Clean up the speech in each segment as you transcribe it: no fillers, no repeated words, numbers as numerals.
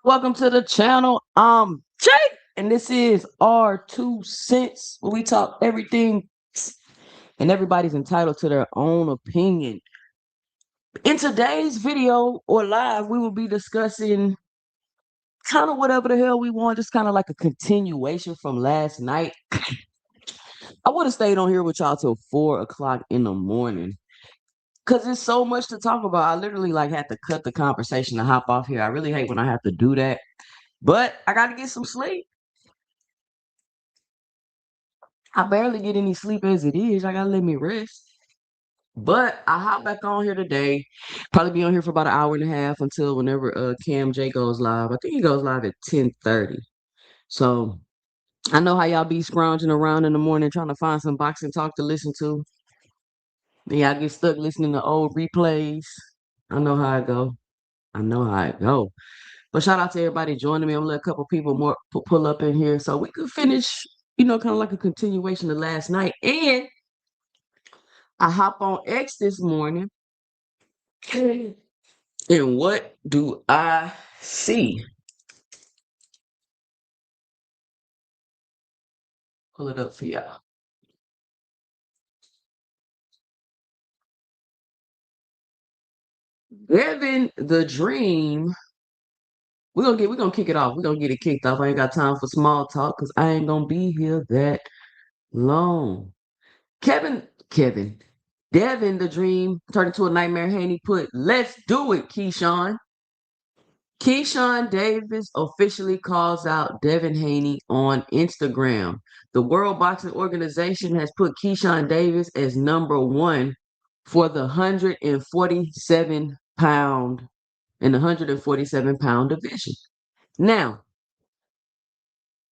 Welcome to the channel. Jake, and this is our 2 cents where we talk everything, and everybody's entitled to their own opinion. In today's video or live, we will be discussing kind of whatever the hell we want, just kind of like a continuation from last night. I would have stayed on here with y'all till 4 o'clock in the morning because there's so much to talk about. I literally had to cut the conversation to hop off here. I really hate when I have to do that. But I got to get some sleep. I barely get any sleep as it is. I got to let me rest. But I hop back on here today. Probably be on here for about an hour and a half until whenever Cam J goes live. I think he goes live at 10:30. So I know how y'all be scrounging around in the morning trying to find some boxing talk to listen to. Then y'all get stuck listening to old replays. I know how it go. I know how it go. But shout out to everybody joining me. I'm gonna let a couple people more pull up in here so we could finish, kind of like a continuation of last night. And I hop on X this morning. And what do I see? Pull it up for y'all. Devin the Dream. We're gonna kick it off. We're gonna get it kicked off. I ain't got time for small talk because I ain't gonna be here that long. Devin the Dream turned into a nightmare. Haney put, "Let's do it, Keyshawn." Keyshawn Davis officially calls out Devin Haney on Instagram. The World Boxing Organization has put Keyshawn Davis as #1 for the 147-pound division. Now,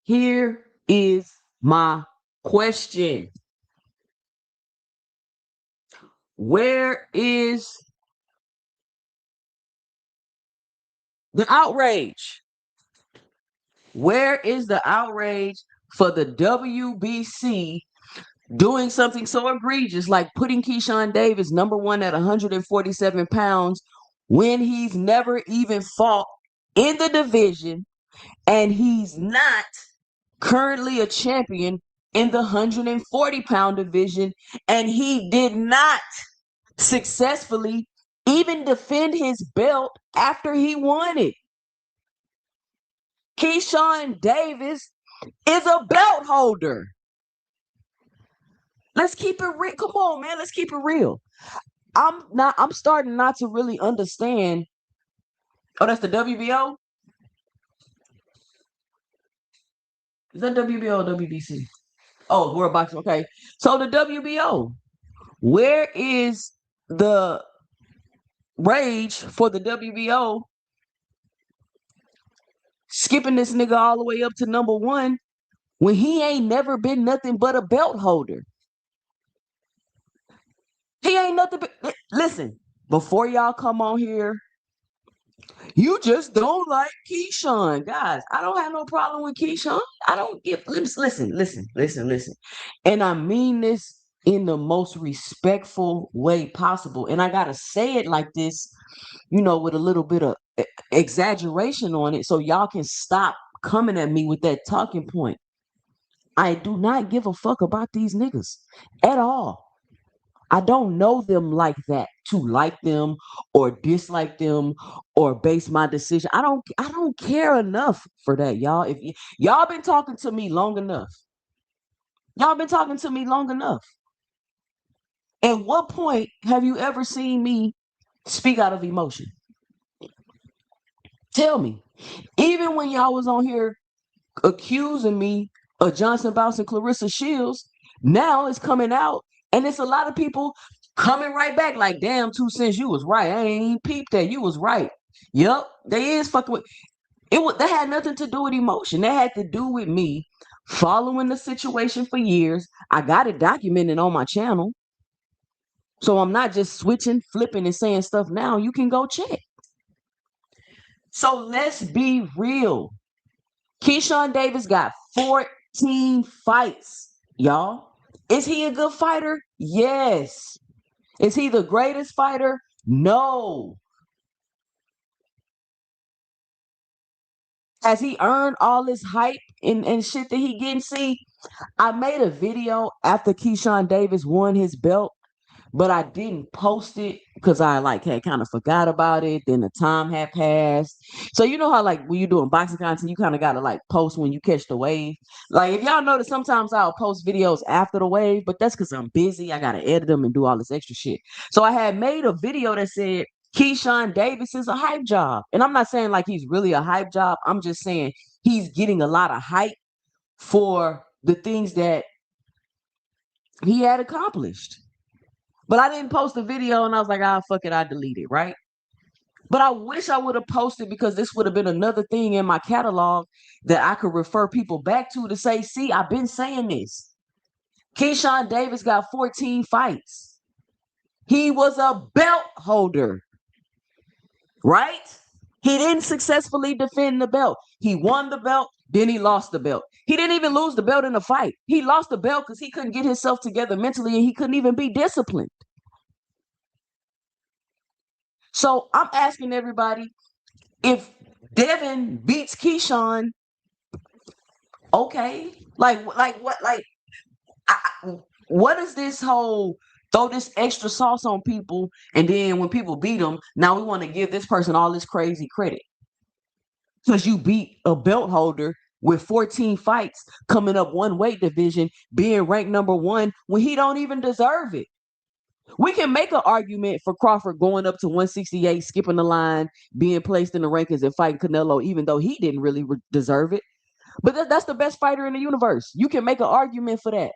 here is my question. Where is the outrage? Where is the outrage for the WBC doing something so egregious like putting Keyshawn Davis #1 at 147 pounds when he's never even fought in the division and he's not currently a champion in the 140-pound division, and he did not successfully even defend his belt after he won it? Keyshawn Davis is a belt holder. Let's keep it real. Come on, man. Let's keep it real. I'm starting not to really understand. Oh, that's the WBO? Is that WBO or WBC? Oh, World Boxing. Okay. So the WBO. Where is the rage for the WBO skipping this nigga all the way up to #1 when he ain't never been nothing but a belt holder? He ain't nothing but, listen, before y'all come on here, you just don't like Keyshawn. Guys, I don't have no problem with Keyshawn. I don't give, listen. And I mean this in the most respectful way possible. And I gotta say it like this, with a little bit of exaggeration on it so y'all can stop coming at me with that talking point. I do not give a fuck about these niggas at all. I don't know them like that to like them or dislike them or base my decision. I don't care enough for that, y'all. If y'all been talking to me long enough, y'all been talking to me long enough. At what point have you ever seen me speak out of emotion? Tell me. Even when y'all was on here accusing me of Johnson Bounce and Clarissa Shields, now it's coming out, and it's a lot of people coming right back like, damn, 2 Cents, you was right. I ain't even peeped that. You was right. Yep, they is fucking with it. That had nothing to do with emotion. That had to do with me following the situation for years. I got it documented on my channel. So I'm not just switching, flipping, and saying stuff now. You can go check. So let's be real. Keyshawn Davis got 14 fights, y'all. Is he a good fighter? Yes. Is he the greatest fighter? No. Has he earned all this hype and shit that he getting? See, I made a video after Keyshawn Davis won his belt, but I didn't post it because I like had kind of forgot about it. Then the time had passed. So you know how like when you're doing boxing content, you kind of gotta like post when you catch the wave. Like if y'all notice, sometimes I'll post videos after the wave, but that's because I'm busy. I gotta edit them and do all this extra shit. So I had made a video that said Keyshawn Davis is a hype job. And I'm not saying like he's really a hype job. I'm just saying he's getting a lot of hype for the things that he had accomplished. But I didn't post the video and I was like, ah, fuck it, I delete it, right? But I wish I would have posted because this would have been another thing in my catalog that I could refer people back to say, see, I've been saying this. Keyshawn Davis got 14 fights. He was a belt holder, right? He didn't successfully defend the belt. He won the belt, then he lost the belt. He didn't even lose the belt in a fight. He lost the belt because he couldn't get himself together mentally and he couldn't even be disciplined. So I'm asking everybody, if Devin beats Keyshawn, okay, what is this whole throw this extra sauce on people, and then when people beat them, now we want to give this person all this crazy credit because you beat a belt holder with 14 fights, coming up one weight division, being ranked #1 when he don't even deserve it. We can make an argument for Crawford going up to 168, skipping the line, being placed in the rankings and fighting Canelo, even though he didn't really deserve it. But that's the best fighter in the universe. You can make an argument for that.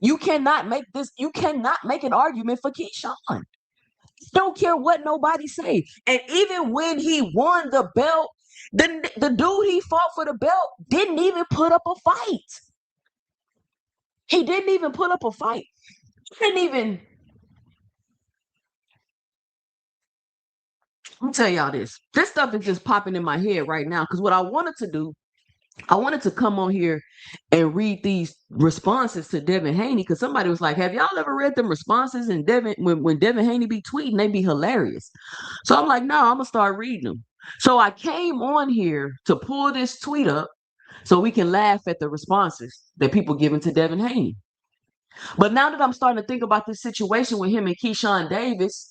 You cannot make this. You cannot make an argument for Keyshawn. Don't care what nobody say. And even when he won the belt, the dude he fought for the belt didn't even put up a fight. He didn't even put up a fight. He didn't even. Let me tell y'all this. This stuff is just popping in my head right now because what I wanted to do, I wanted to come on here and read these responses to Devin Haney because somebody was like, have y'all ever read them responses? And Devin, when Devin Haney be tweeting, they be hilarious. So I'm like, no, I'm gonna start reading them. So I came on here to pull this tweet up so we can laugh at the responses that people giving to Devin Haney. But now that I'm starting to think about this situation with him and Keyshawn Davis,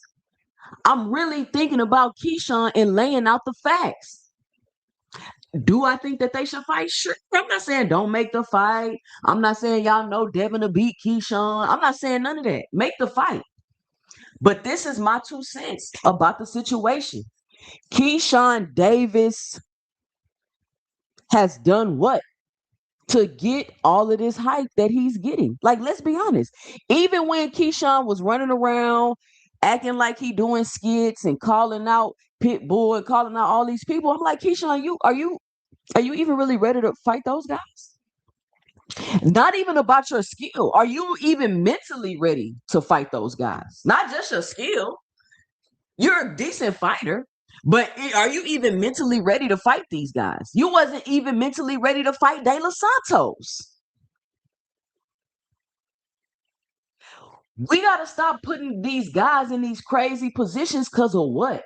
I'm really thinking about Keyshawn and laying out the facts. Do I think that they should fight? Sure. I'm not saying don't make the fight. I'm not saying y'all know Devin to beat Keyshawn. I'm not saying none of that. Make the fight. But this is my 2 cents about the situation. Keyshawn Davis has done what to get all of this hype that he's getting? Like, let's be honest. Even when Keyshawn was running around acting like he doing skits and calling out Pitbull and calling out all these people, I'm like, Keyshawn, are you even really ready to fight those guys? Not even about your skill. Are you even mentally ready to fight those guys? Not just your skill. You're a decent fighter, but are you even mentally ready to fight these guys? You wasn't even mentally ready to fight De Los Santos. We got to stop putting these guys in these crazy positions because of what?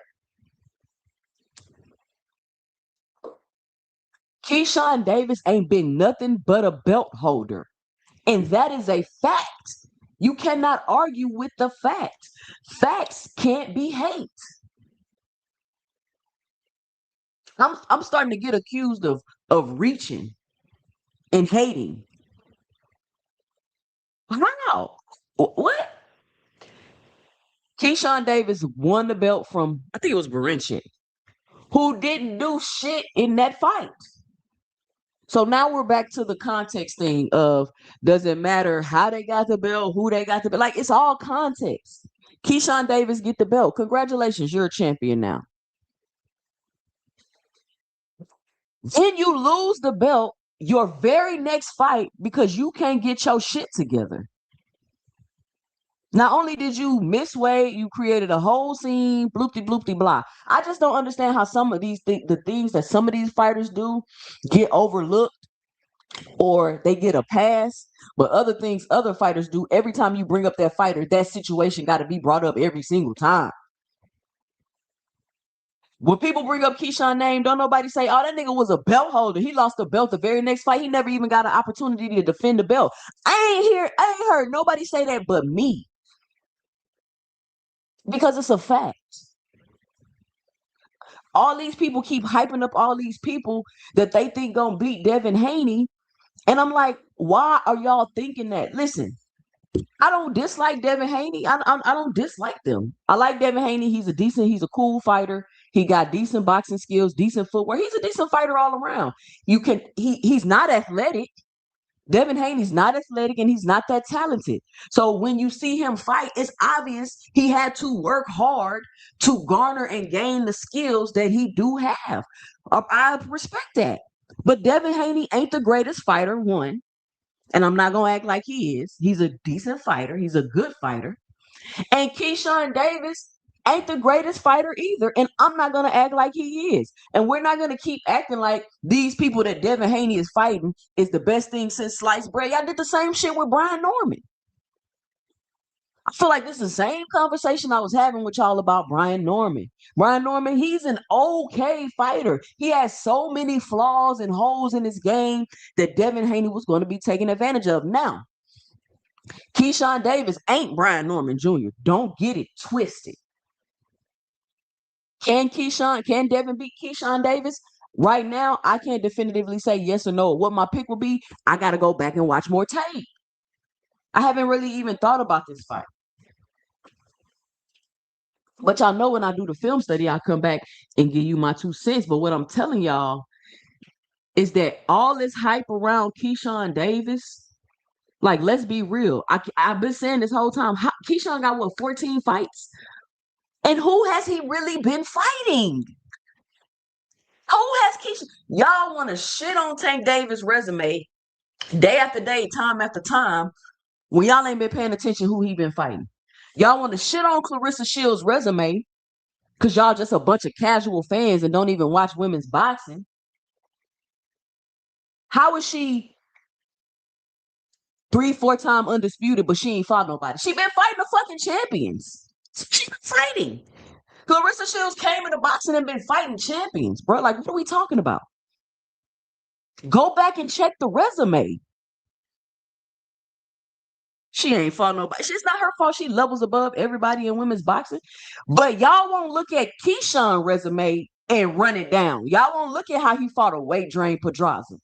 Keyshawn Davis ain't been nothing but a belt holder. And that is a fact. You cannot argue with the fact. Facts can't be hate. I'm starting to get accused of reaching and hating. How? What? Keyshawn Davis won the belt from, I think it was Barinchik, who didn't do shit in that fight. So now we're back to the context thing of, does it matter how they got the belt, who they got the belt? Like, it's all context. Keyshawn Davis get the belt. Congratulations, you're a champion now. Then you lose the belt your very next fight because you can't get your shit together. Not only did you miss weight, you created a whole scene, bloopty bloopty blah. I just don't understand how some of these the things that some of these fighters do get overlooked or they get a pass, but other things other fighters do, every time you bring up that fighter, that situation got to be brought up every single time. When people bring up Keyshawn name, don't nobody say, "Oh, that nigga was a belt holder. He lost the belt the very next fight. He never even got an opportunity to defend the belt." I ain't heard nobody say that but me. Because it's a fact. All these people keep hyping up all these people that they think gonna beat Devin Haney. And I'm like, why are y'all thinking that? Listen, I don't dislike Devin Haney. I don't dislike them. I like Devin Haney. He's a cool fighter. He got decent boxing skills, decent footwork. He's a decent fighter all around. He's not athletic. Devin Haney's not athletic and he's not that talented. So when you see him fight, it's obvious he had to work hard to garner and gain the skills that he do have. I respect that. But Devin Haney ain't the greatest fighter, one. And I'm not going to act like he is. He's a decent fighter. He's a good fighter. And Keyshawn Davis ain't the greatest fighter either. And I'm not going to act like he is. And we're not going to keep acting like these people that Devin Haney is fighting is the best thing since sliced bread. Y'all did the same shit with Brian Norman. I feel like this is the same conversation I was having with y'all about Brian Norman. Brian Norman, he's an okay fighter. He has so many flaws and holes in his game that Devin Haney was going to be taken advantage of. Now, Keyshawn Davis ain't Brian Norman Jr. Don't get it twisted. Can Devin beat Keyshawn Davis? Right now, I can't definitively say yes or no. What my pick will be, I got to go back and watch more tape. I haven't really even thought about this fight. But y'all know when I do the film study, I come back and give you my 2 cents. But what I'm telling y'all is that all this hype around Keyshawn Davis, like, let's be real. I've been saying this whole time, Keyshawn got, what, 14 fights? And who has he really been fighting? Who has Keyshawn? Y'all want to shit on Tank Davis' resume day after day, time after time, when y'all ain't been paying attention who he been fighting. Y'all want to shit on Clarissa Shields' resume because y'all just a bunch of casual fans and don't even watch women's boxing. How is she 3-4 time undisputed, but she ain't fought nobody? She been fighting the fucking champions. She been fighting. Clarissa Shields came into boxing and been fighting champions, bro. Like, what are we talking about? Go back and check the resume. She ain't fought nobody. It's not her fault. She levels above everybody in women's boxing. But y'all won't look at Keyshawn's resume and run it down. Y'all won't look at how he fought a weight drain Pedraza.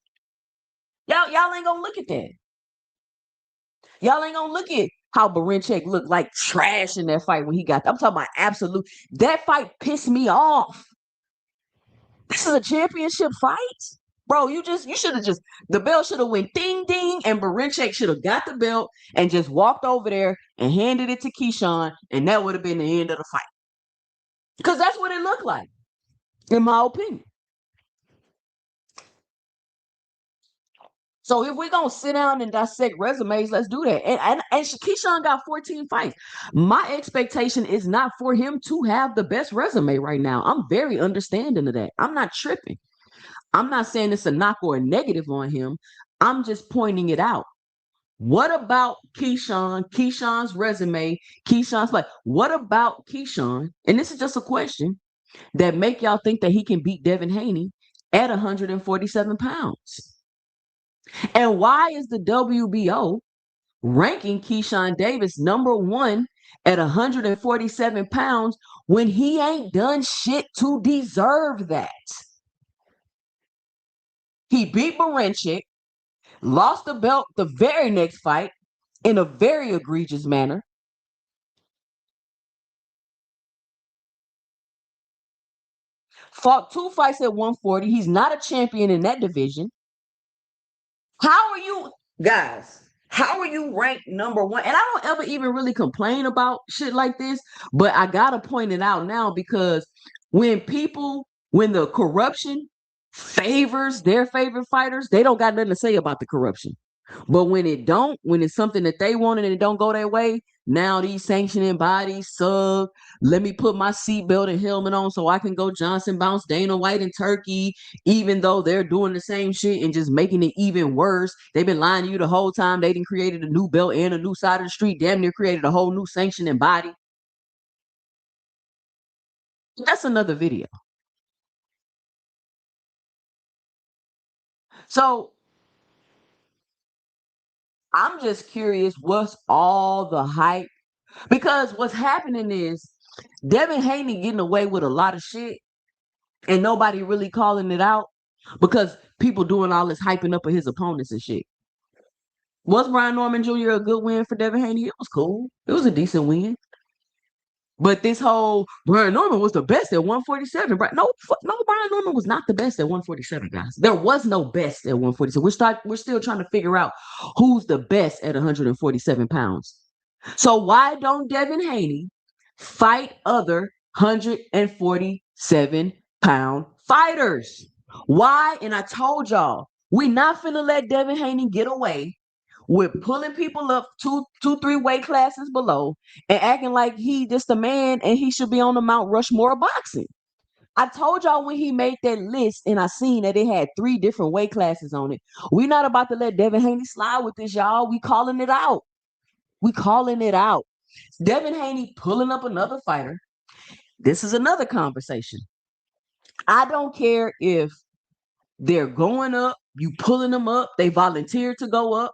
Y'all ain't gonna look at that. Y'all ain't gonna look at how Barinchik looked like trash in that fight when he got. I'm talking about absolute. That fight pissed me off. This is a championship fight. Bro, you should have the bell should have went ding ding and Barinchik should have got the belt and just walked over there and handed it to Keyshawn and that would have been the end of the fight. Because that's what it looked like, in my opinion. So if we're going to sit down and dissect resumes, let's do that. And Keyshawn got 14 fights. My expectation is not for him to have the best resume right now. I'm very understanding of that. I'm not tripping. I'm not saying it's a knock or a negative on him. I'm just pointing it out. What about Keyshawn's resume, Keyshawn's fight? What about Keyshawn? And this is just a question that make y'all think that he can beat Devin Haney at 147 pounds. And why is the WBO ranking Keyshawn Davis number one at 147 pounds when he ain't done shit to deserve that? He beat Baranchik, lost the belt the very next fight in a very egregious manner. Fought 2 fights at 140. He's not a champion in that division. How are you, guys? How are you ranked number one? And I don't ever even really complain about shit like this, but I gotta point it out now because when the corruption favors their favorite fighters, they don't got nothing to say about the corruption. But when it's something that they want and it don't go their way, now these sanctioning bodies sub, let me put my seatbelt and helmet on so I can go Johnson bounce Dana White in Turkey, even though they're doing the same shit and just making it even worse. They've been lying to you the whole time. They done created a new belt and a new side of the street, damn near created a whole new sanctioning body. That's another video. So I'm just curious what's all the hype. Because what's happening is Devin Haney getting away with a lot of shit and nobody really calling it out because people doing all this hyping up of his opponents and shit. Was Brian Norman Jr. a good win for Devin Haney? It was cool. It was a decent win. But this whole Brian Norman was the best at 147. No, Brian Norman was not the best at 147, guys. There was no best at 147. We're still trying to figure out who's the best at 147 pounds. So why don't Devin Haney fight other 147-pound fighters? Why? And I told y'all, we not finna let Devin Haney get away with pulling people up two, 3 weight classes below and acting like he just a man and he should be on the Mount Rushmore of boxing. I told y'all when he made that list and I seen that it had 3 different weight classes on it. We not about to let Devin Haney slide with this, y'all. We calling it out. We calling it out. Devin Haney pulling up another fighter. This is another conversation. I don't care if they're going up, you pulling them up, they volunteered to go up.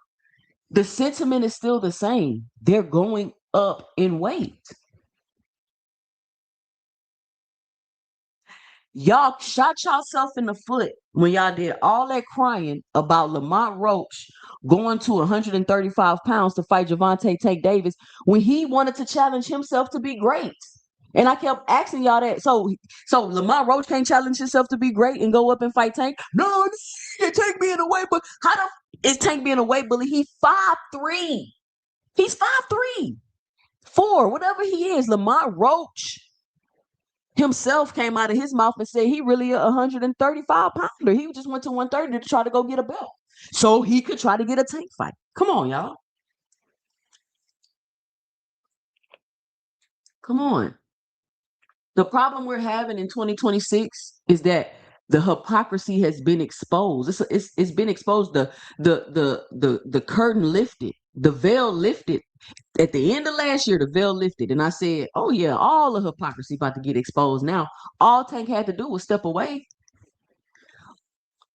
The sentiment is still the same. They're going up in weight. Y'all shot yourself in the foot when y'all did all that crying about Lamont Roach going to 135 pounds to fight Gervonta Tank Davis when he wanted to challenge himself to be great. And I kept asking y'all that. So Lamont Roach can't challenge himself to be great and go up and fight Tank? No, Tank being a weight, but how the is Tank being a weight bully? He's 5'3". He's 5'3", 4, whatever he is. Lamont Roach himself came out of his mouth and said he really a 135 pounder. He just went to 130 to try to go get a belt so he could try to get a Tank fight. Come on, y'all. Come on. The problem we're having in 2026 is that the hypocrisy has been exposed. It's been exposed. The curtain lifted, the veil lifted. At the end of last year, the veil lifted, and I said, "Oh yeah, all the hypocrisy about to get exposed now." All Tank had to do was step away.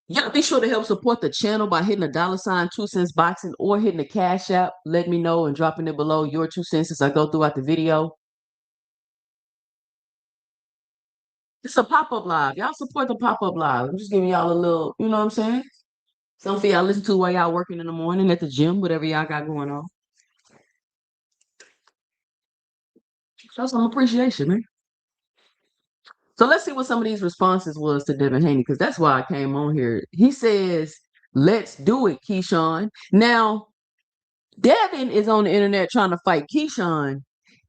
Y'all be sure to help support the channel by hitting the $ 2 cents boxing or hitting the Cash App. Let me know and dropping it below your 2 cents as I go throughout the video. It's a pop-up live. Y'all support the pop-up live. I'm just giving y'all a little, you know what I'm saying? Something y'all listen to while y'all working in the morning at the gym, whatever y'all got going on. Show some appreciation, man. So let's see what some of these responses was to Devin Haney, because that's why I came on here. He says, "Let's do it, Keyshawn." Now, Devin is on the internet trying to fight Keyshawn,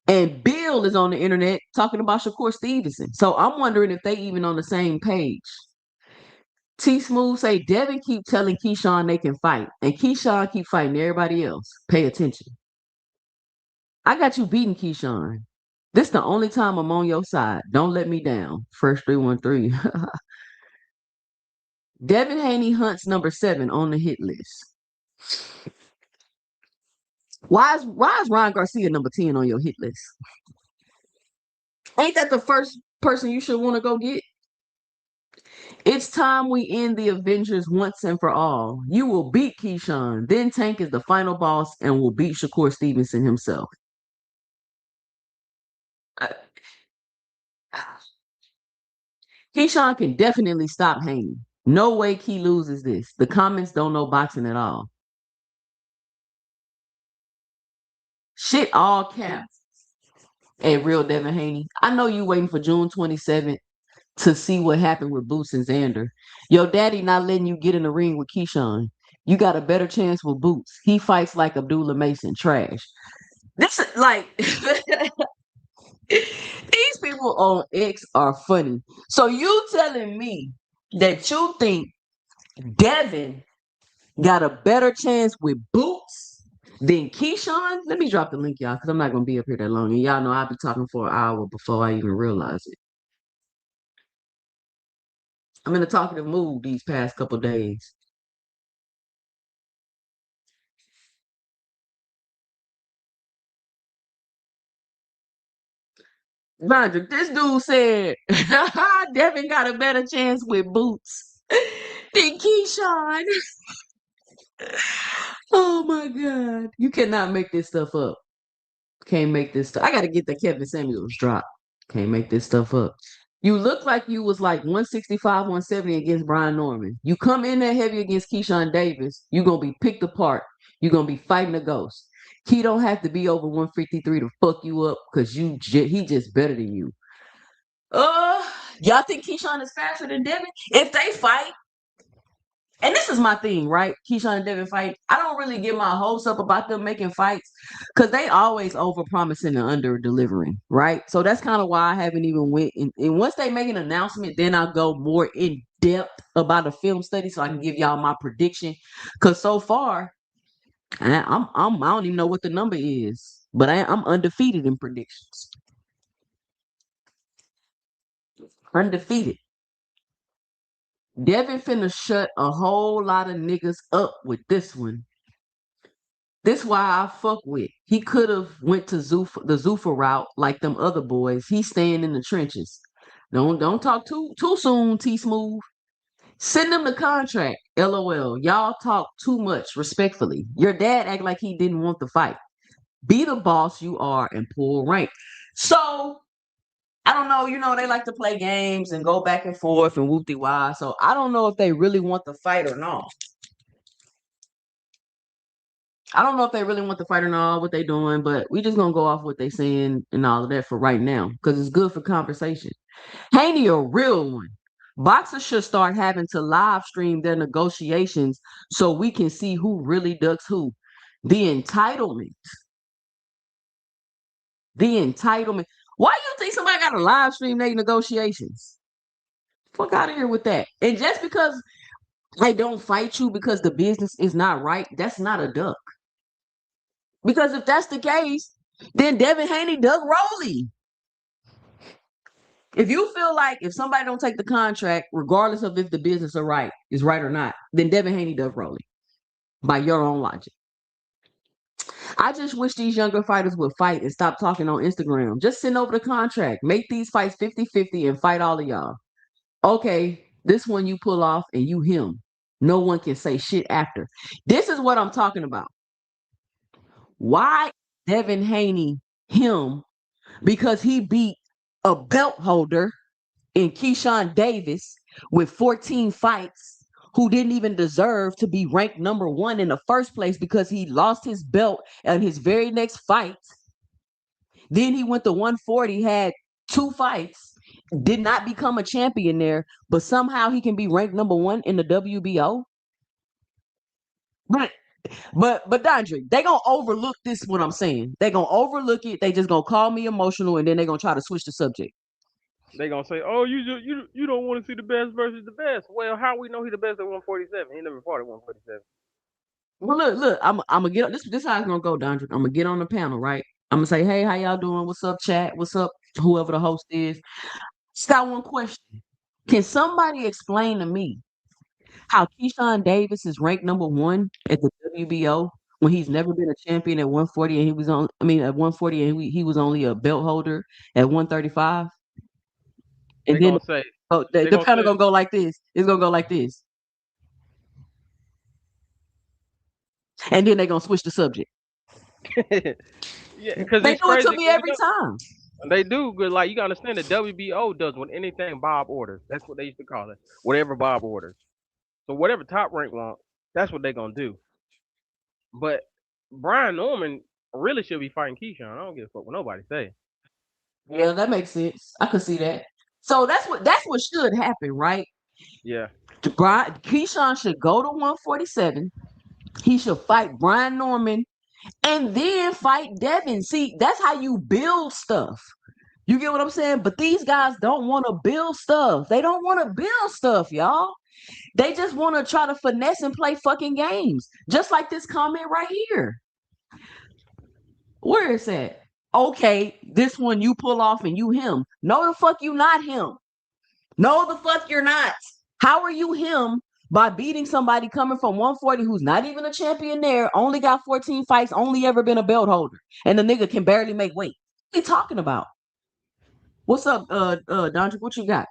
and Bill is on the internet talking about Shakur Stevenson. So I'm wondering if they even on the same page. T Smooth say Devin keep telling Keyshawn they can fight, and Keyshawn keep fighting everybody else. Pay attention. I got you beating Keyshawn. This the only time I'm on your side. Don't let me down. First 313. Devin Haney hunts number 7 on the hit list. Why is Ryan Garcia number 10 on your hit list? Ain't that the first person you should want to go get? It's time we end the Avengers once and for all. You will beat Keyshawn. Then Tank is the final boss and will beat Shakur Stevenson himself. Uh, Keyshawn can definitely stop Haney. No way Key loses this. The comments don't know boxing at all. Shit all caps. Hey, real Devin Haney. I know you waiting for June 27th to see what happened with Boots and Xander. Your daddy not letting you get in the ring with Keyshawn. You got a better chance with Boots. He fights like Abdullah Mason. Trash. This is like these people on X are funny. So you telling me that you think Devin got a better chance with Boots than Keyshawn? Let me drop the link, y'all, because I'm not gonna be up here that long. And y'all know I'll be talking for an hour before I even realize it. I'm in a talkative mood these past couple days. Roger, this dude said Devin got a better chance with Boots than Keyshawn. Oh my God. You cannot make this stuff up. Can't make this stuff. I gotta get the Kevin Samuels drop. Can't make this stuff up. You look like you was like 165, 170 against Brian Norman. You come in there heavy against Keyshawn Davis, you're gonna be picked apart. You're gonna be fighting a ghost. He don't have to be over 153 to fuck you up because he just better than you. Uh, y'all think Keyshawn is faster than Devin? If they fight, and this is my thing, right? Keyshawn and Devin fight. I don't really get my hopes up about them making fights because they always over promising and under delivering, right? So that's kind of why I haven't even went. And once they make an announcement, then I'll go more in depth about a film study so I can give y'all my prediction. Because so far, I don't even know what the number is, but I'm undefeated in predictions. Undefeated. Devin finna shut a whole lot of niggas up with this one. This why I fuck with. He could have went to the Zuffa route like them other boys. He's staying in the trenches. Don't talk too soon, T Smooth. Send him the contract. LOL. Y'all talk too much, respectfully. Your dad act like he didn't want the fight. Be the boss you are and pull rank. So I don't know, they like to play games and go back and forth and whoop de why. So I don't know if they really want the fight or not. I don't know if they really want the fight or not, what they doing, but we just gonna go off what they saying and all of that for right now, because it's good for conversation. Haney a real one. Boxers should start having to live stream their negotiations so we can see who really ducks who. The entitlement. The entitlement. Why you think somebody got to live stream their negotiations? Fuck out of here with that. And just because they don't fight you because the business is not right, that's not a duck. Because if that's the case, then Devin Haney dug Rowley. If you feel like if somebody don't take the contract, regardless of if the business is right or not, then Devin Haney dug Rowley. By your own logic. I just wish these younger fighters would fight and stop talking on Instagram. Just send over the contract. Make these fights 50-50 and fight all of y'all. Okay, this one you pull off and you him. No one can say shit after. This is what I'm talking about. Why Devin Haney him? Because he beat a belt holder in Keyshawn Davis with 14 fights who didn't even deserve to be ranked number one in the first place because he lost his belt in his very next fight. Then he went to 140, had two fights, did not become a champion there, but somehow he can be ranked number one in the WBO. But Dondre, they gonna overlook this. What I'm saying, they gonna overlook it. They just gonna call me emotional, and then they gonna try to switch the subject. They gonna say, "Oh, you don't want to see the best versus the best." Well, how we know he the best at 147? He never fought at 147. Well, look, I'm gonna get this. This how it's gonna go, Dondre. I'm gonna get on the panel, right? I'm gonna say, hey, how y'all doing? What's up, chat? What's up, whoever the host is? Just got one question. Can somebody explain to me how Keyshawn Davis is ranked number one at the WBO when he's never been a champion at 140 and he was on? I mean, at 140 and he was only a belt holder at 135. They And then gonna say Oh, They're the gonna panel gonna go like this. It's gonna go like this, and then they're gonna switch the subject. say, yeah, because They it's do it crazy. to me every time. They do good. Like you gotta understand, the WBO does with anything Bob orders. That's what they used to call it. Whatever Bob orders. So whatever Top Rank want, that's what they gonna do. But Brian Norman really should be fighting Keyshawn. I don't give a fuck what nobody say. Yeah, that makes sense. I could see that. So that's what should happen, right? Yeah. Keyshawn should go to 147. He should fight Brian Norman and then fight Devin. See, that's how you build stuff. You get what I'm saying? But these guys don't want to build stuff. They don't want to build stuff, y'all. They just want to try to finesse and play fucking games. Just like this comment right here. Where is that? Okay, this one you pull off and you him. No, the fuck you not him. No, the fuck you're not. How are you him by beating somebody coming from 140 who's not even a champion there, only got 14 fights, only ever been a belt holder, and the nigga can barely make weight? What are you talking about? What's up, Dondrick? What you got?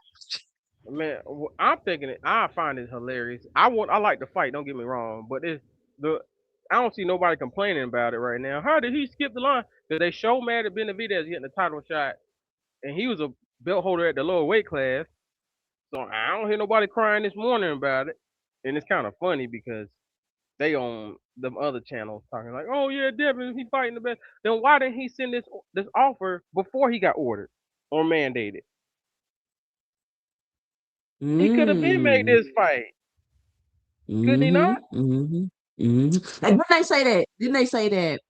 Man, I'm thinking it. I find it hilarious. I like to fight. Don't get me wrong, but it's the. I don't see nobody complaining about it right now. How did he skip the line? Because they show mad at Benavidez getting the title shot, and he was a belt holder at the lower weight class. So I don't hear nobody crying this morning about it. And it's kind of funny because they on them other channels talking like, "Oh yeah, Devin, he fighting the best." Then why didn't he send this offer before he got ordered or mandated? He could have been made Mm. this fight, couldn't he Mm-hmm. not? Mm-hmm. Mm-hmm. And didn't they say that? Didn't they say that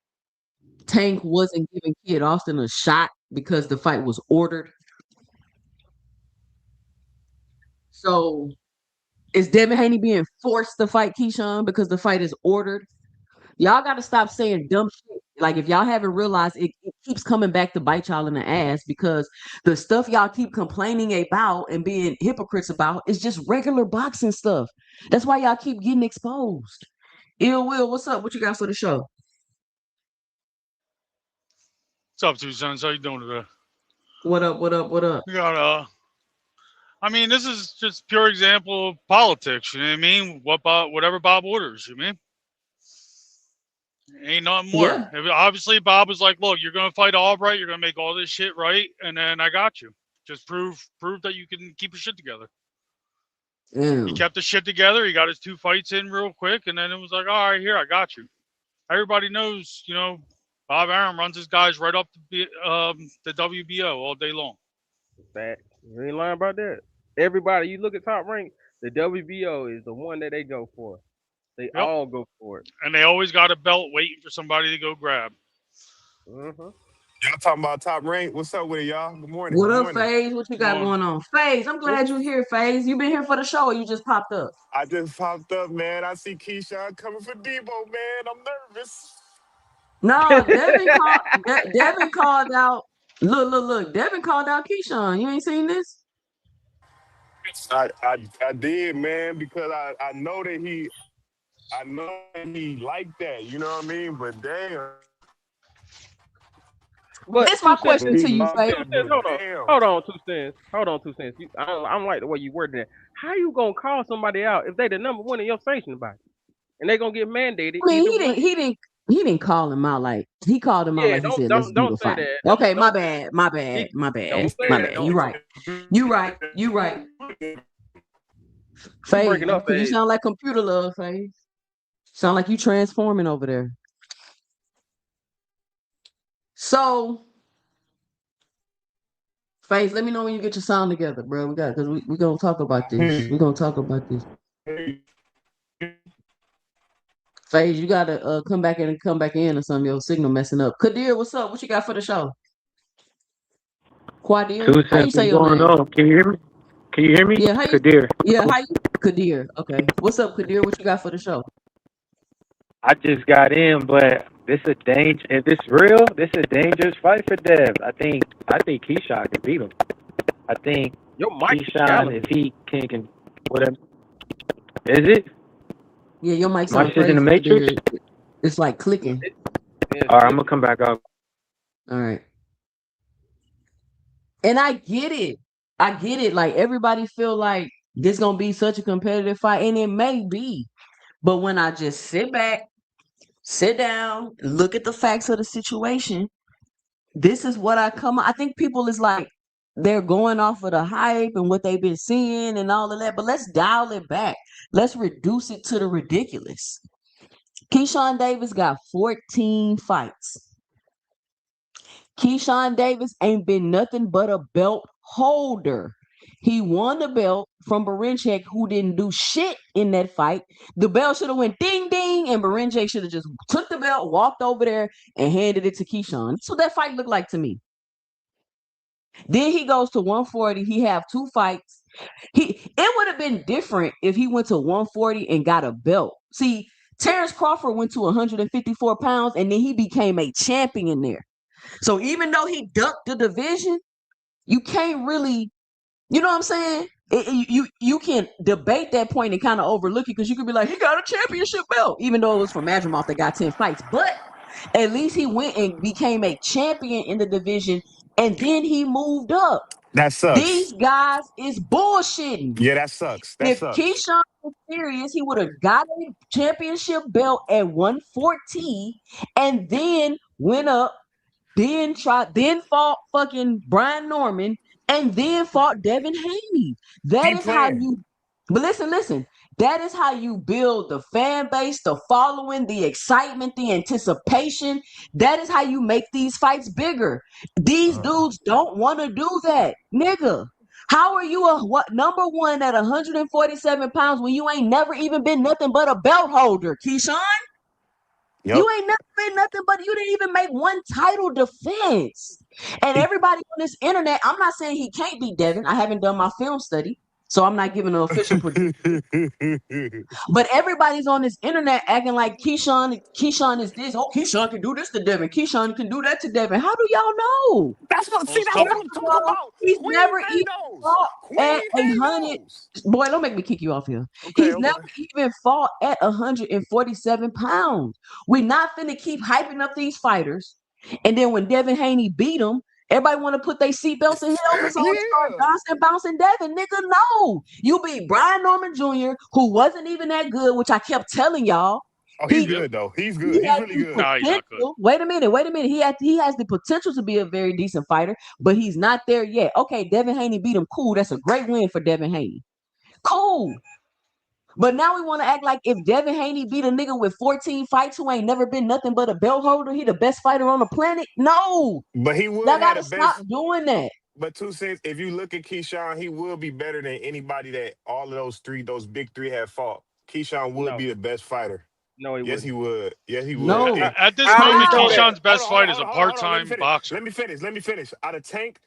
Tank wasn't giving Kid Austin a shot because the fight was ordered? So is Devin Haney being forced to fight Keyshawn because the fight is ordered? Y'all got to stop saying dumb shit. Like, if y'all haven't realized, it keeps coming back to bite y'all in the ass because the stuff y'all keep complaining about and being hypocrites about is just regular boxing stuff. That's why y'all keep getting exposed. Ill Will, what's up? What you got for the show? What's up, two sons? How you doing today? What up? What up? What up? We got I mean, this is just pure example of politics. You know what I mean? Whatever Bob orders. You mean? Ain't nothing more. Yeah. Obviously, Bob was like, "Look, you're gonna fight Albright. You're gonna make all this shit right, and then I got you. Just prove that you can keep your shit together." He Damn. kept the shit together. He got his 2 fights in real quick, and then it was like, "All right, here, I got you." Everybody knows, Bob Arum runs his guys right up the WBO all day long. Fact. You ain't lying about that. Everybody, you look at Top Rank, the WBO is the one that they go for. They Yep. all go for it. And they always got a belt waiting for somebody to go grab. Mm-hmm. Y'all talking about Top Rank? What's up with it, y'all? Good morning. What Good up, morning. FaZe? What you got Well, going on? FaZe, I'm glad you're here, FaZe. You been here for the show or you just popped up? I just popped up, man. I see Keyshawn coming for Debo, man. I'm nervous. No, Devin called out. Look. Devin called out Keyshawn. You ain't seen this? I did, man, because I know that he like that. You know what I mean? But damn, But This my two cents, question he to you, love FaZe. two that. cents. But Hold on, 2 cents. Hold on, 2 cents. I don't like the way you worded it. How you gonna call somebody out if they the number one in your sanctioned body and they gonna get mandated I mean, either way? he didn't call him out like he called him out Yeah, like he said, let's do don't the say fight. that. Okay, my Don't say bad, my he bad, my bad, don't say my that. bad. Don't You right. you FaZe, breaking up, because you Faze. sound like computer love, FaZe. Sound like you transforming over there. So, FaZe, let me know when you get your sound together, bro. Because we gonna talk about this. We're gonna talk about this. FaZe, you gotta come back in or something. Your signal messing up. Kadir, what's up? What you got for the show? Quadir? Two How you cents say is your going name? on. Can you hear me? Can you hear me? Yeah, how you? Kadir. Yeah, how you? Kadir. Okay. What's up, Kadir? What you got for the show? I just got in, but this a danger. If this real, this a dangerous fight for Dev. I think Keyshawn can beat him. I think Your mic is Keyshawn, if challenging. he can whatever. Is it? Yeah, your mic My sound shit in the crazy, matrix? Kadir. It's like clicking. It's All right, I'm clicking. gonna come back up. All right. And I get it. I get it. Like everybody feel like this gonna be such a competitive fight, and it may be. But when I just sit back, sit down, look at the facts of the situation, this is what I think people is like they're going off of the hype and what they've been seeing and all of that. But let's dial it back. Let's reduce it to the ridiculous. Keyshawn Davis got 14 fights. Keyshawn Davis ain't been nothing but a belt holder. He won the belt from Barinchek, who didn't do shit in that fight. The belt should have went ding ding, and Barinchek should have just took the belt, walked over there, and handed it to Keyshawn. That's what that fight looked like to me. Then he goes to 140. He have 2 fights. It would have been different if he went to 140 and got a belt. See, Terrence Crawford went to 154 pounds, and then he became a champion there. So even though he ducked the division, you can't really, you know what I'm saying? You can debate that point and kind of overlook it because you could be like, he got a championship belt, even though it was from Madrimov that got 10 fights. But at least he went and became a champion in the division, and then he moved up. That sucks. These guys is bullshitting. Yeah, that sucks. That If sucks. Keyshawn was serious, he would have got a championship belt at 114 and then went up, then fought fucking Brian Norman, and then fought Devin Haney. That Keep is how playing. you. But listen. That is how you build the fan base, the following, the excitement, the anticipation. That is how you make these fights bigger. These dudes don't want to do that, nigga. How are you number one at 147 pounds when you ain't never even been nothing but a belt holder, Keyshawn? Yep. You ain't never been nothing but you didn't even make one title defense. And everybody on this internet, I'm not saying he can't be Devin. I haven't done my film study, so I'm not giving an official prediction. But everybody's on this internet acting like Keyshawn is this. Oh, Keyshawn can do this to Devin. Keyshawn can do that to Devin. How do y'all know? That's what Well, it's that's tough. what I'm talking about. He's Queen never Hay even knows. fought at Queen Hay 100. knows. Boy, don't make me kick you off here. Okay, He's okay. never even fought at 147 pounds. We're not finna keep hyping up these fighters. And then when Devin Haney beat him, everybody want to put their seatbelts and helmets on and start bouncing Devin. Nigga, no. You beat Brian Norman Jr., who wasn't even that good, which I kept telling y'all. Oh, he's good though. He's good. He's really good. Nah, he's not good. Wait a minute. He has the potential to be a very decent fighter, but he's not there yet. Okay, Devin Haney beat him. Cool. That's a great win for Devin Haney. Cool. But now we want to act like if Devin Haney beat a nigga with 14 fights who ain't never been nothing but a belt holder, he the best fighter on the planet? No. But he would Y'all have gotta the stop best. doing that. But 2 cents, if you look at Keyshawn, he will be better than anybody that all of those big 3 have fought. Keyshawn would be the best fighter. No, he Yes, wouldn't. he would. Yes, he would. No. At this How do you moment, know that? Keyshawn's best Hold on, fight is a hold on, hold on, part-time boxer. Let me finish. Out of Tank,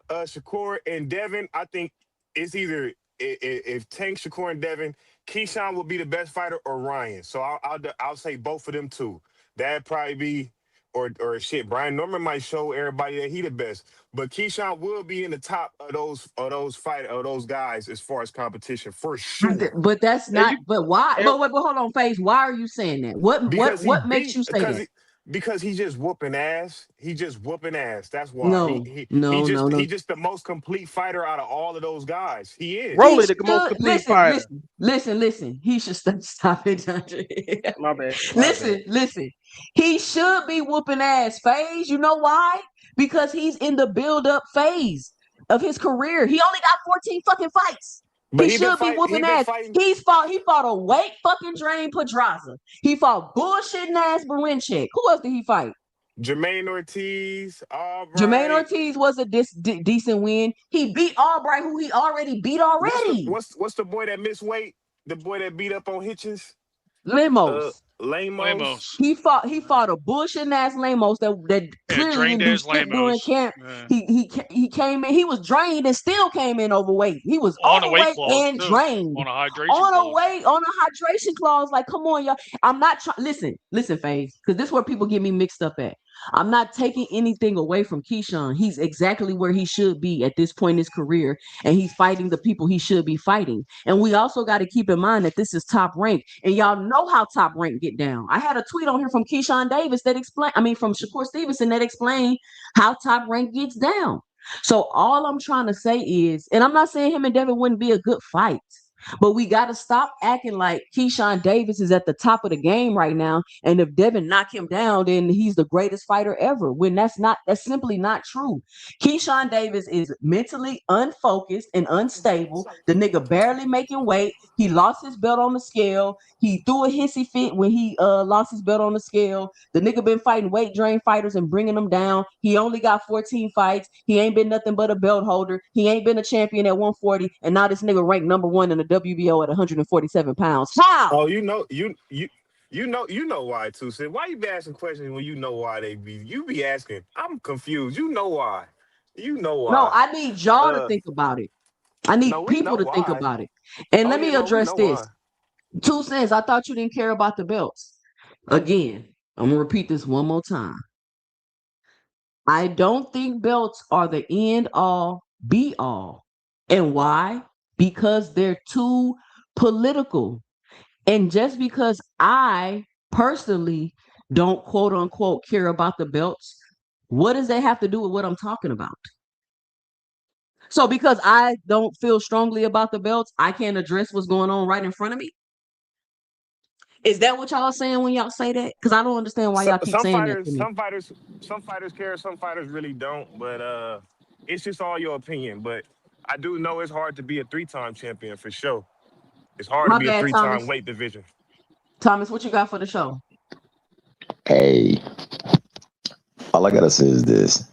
Shakur, and Devin, I think it's either if Tank, Shakur, and Devin, Keyshawn will be the best fighter or Ryan. So I'll say both of them too. That'd probably be or shit. Brian Norman might show everybody that he the best, but Keyshawn will be in the top of those guys as far as competition for sure. But that's Yeah, not. you- But why? and- But hold on, FaZe. Why are you saying that? Because What makes you say that? because he's just whooping ass. He just whooping ass. That's why. No, no. He just the most complete fighter out of all of those guys. He is. Rolly, the most complete fighter. Listen. He should stop it, Andre. My bad. Listen. He should be whooping ass, FaZe. You know why? Because he's in the build-up phase of his career. He only got 14 fucking fights. But he should be whooping ass. He fought a weight fucking drain Pedraza. He fought bullshitting ass Barinchek. Who else did he fight? Jermaine Ortiz. Albright. Jermaine Ortiz was a decent win. He beat Albright, who he already beat already. What's the boy that missed weight? The boy that beat up on Hitchens? Lemos. Lemos. He fought a bullshitting ass Lemos that clearly didn't do shit during camp. Yeah. He came in. He was drained and still came in overweight. He was on overweight and drained on a hydration clause. Like, come on, y'all. I'm not trying. Listen, FaZe, because this is where people get me mixed up at. I'm not taking anything away from Keyshawn. He's exactly where he should be at this point in his career, and he's fighting the people he should be fighting. And we also got to keep in mind that this is Top Rank, and y'all know how Top Rank get down. I had a tweet on here from Keyshawn Davis from Shakur Stevenson that explained how Top Rank gets down. So all I'm trying to say is, and I'm not saying him and Devin wouldn't be a good fight, but we got to stop acting like Keyshawn Davis is at the top of the game right now. And if Devin knock him down, then he's the greatest fighter ever. When that's simply not true. Keyshawn Davis is mentally unfocused and unstable. The nigga barely making weight. He lost his belt on the scale. He threw a hissy fit when he lost his belt on the scale. The nigga been fighting weight drain fighters and bringing them down. He only got 14 fights. He ain't been nothing but a belt holder. He ain't been a champion at 140. And now this nigga ranked number 1 in the WBO at 147 pounds. How? Oh, you know why too, Sid. Why you be asking questions when you know why they be? You be asking. I'm confused. You know why? You know No, why? I need y'all to Uh, think about it. I need no, we people know to think why. about it. And Oh let yeah, me no, we address know this. why. 2 cents. I thought you didn't care about the belts. Again, I'm gonna repeat this one more time. I don't think belts are the end all be all. And why? Because they're too political. And just because I personally don't quote unquote care about the belts, what does that have to do with what I'm talking about? So because I don't feel strongly about the belts, I can't address what's going on right in front of me. Is that what y'all saying when y'all say that? Because I don't understand why So, y'all keep saying that to me. some fighters care. Some fighters really don't. But it's just all your opinion. But I do know it's hard to be a 3-time champion for sure. It's hard to My be a bad, 3-time Thomas. weight division. Thomas, what you got for the show? Hey, all I gotta say is this.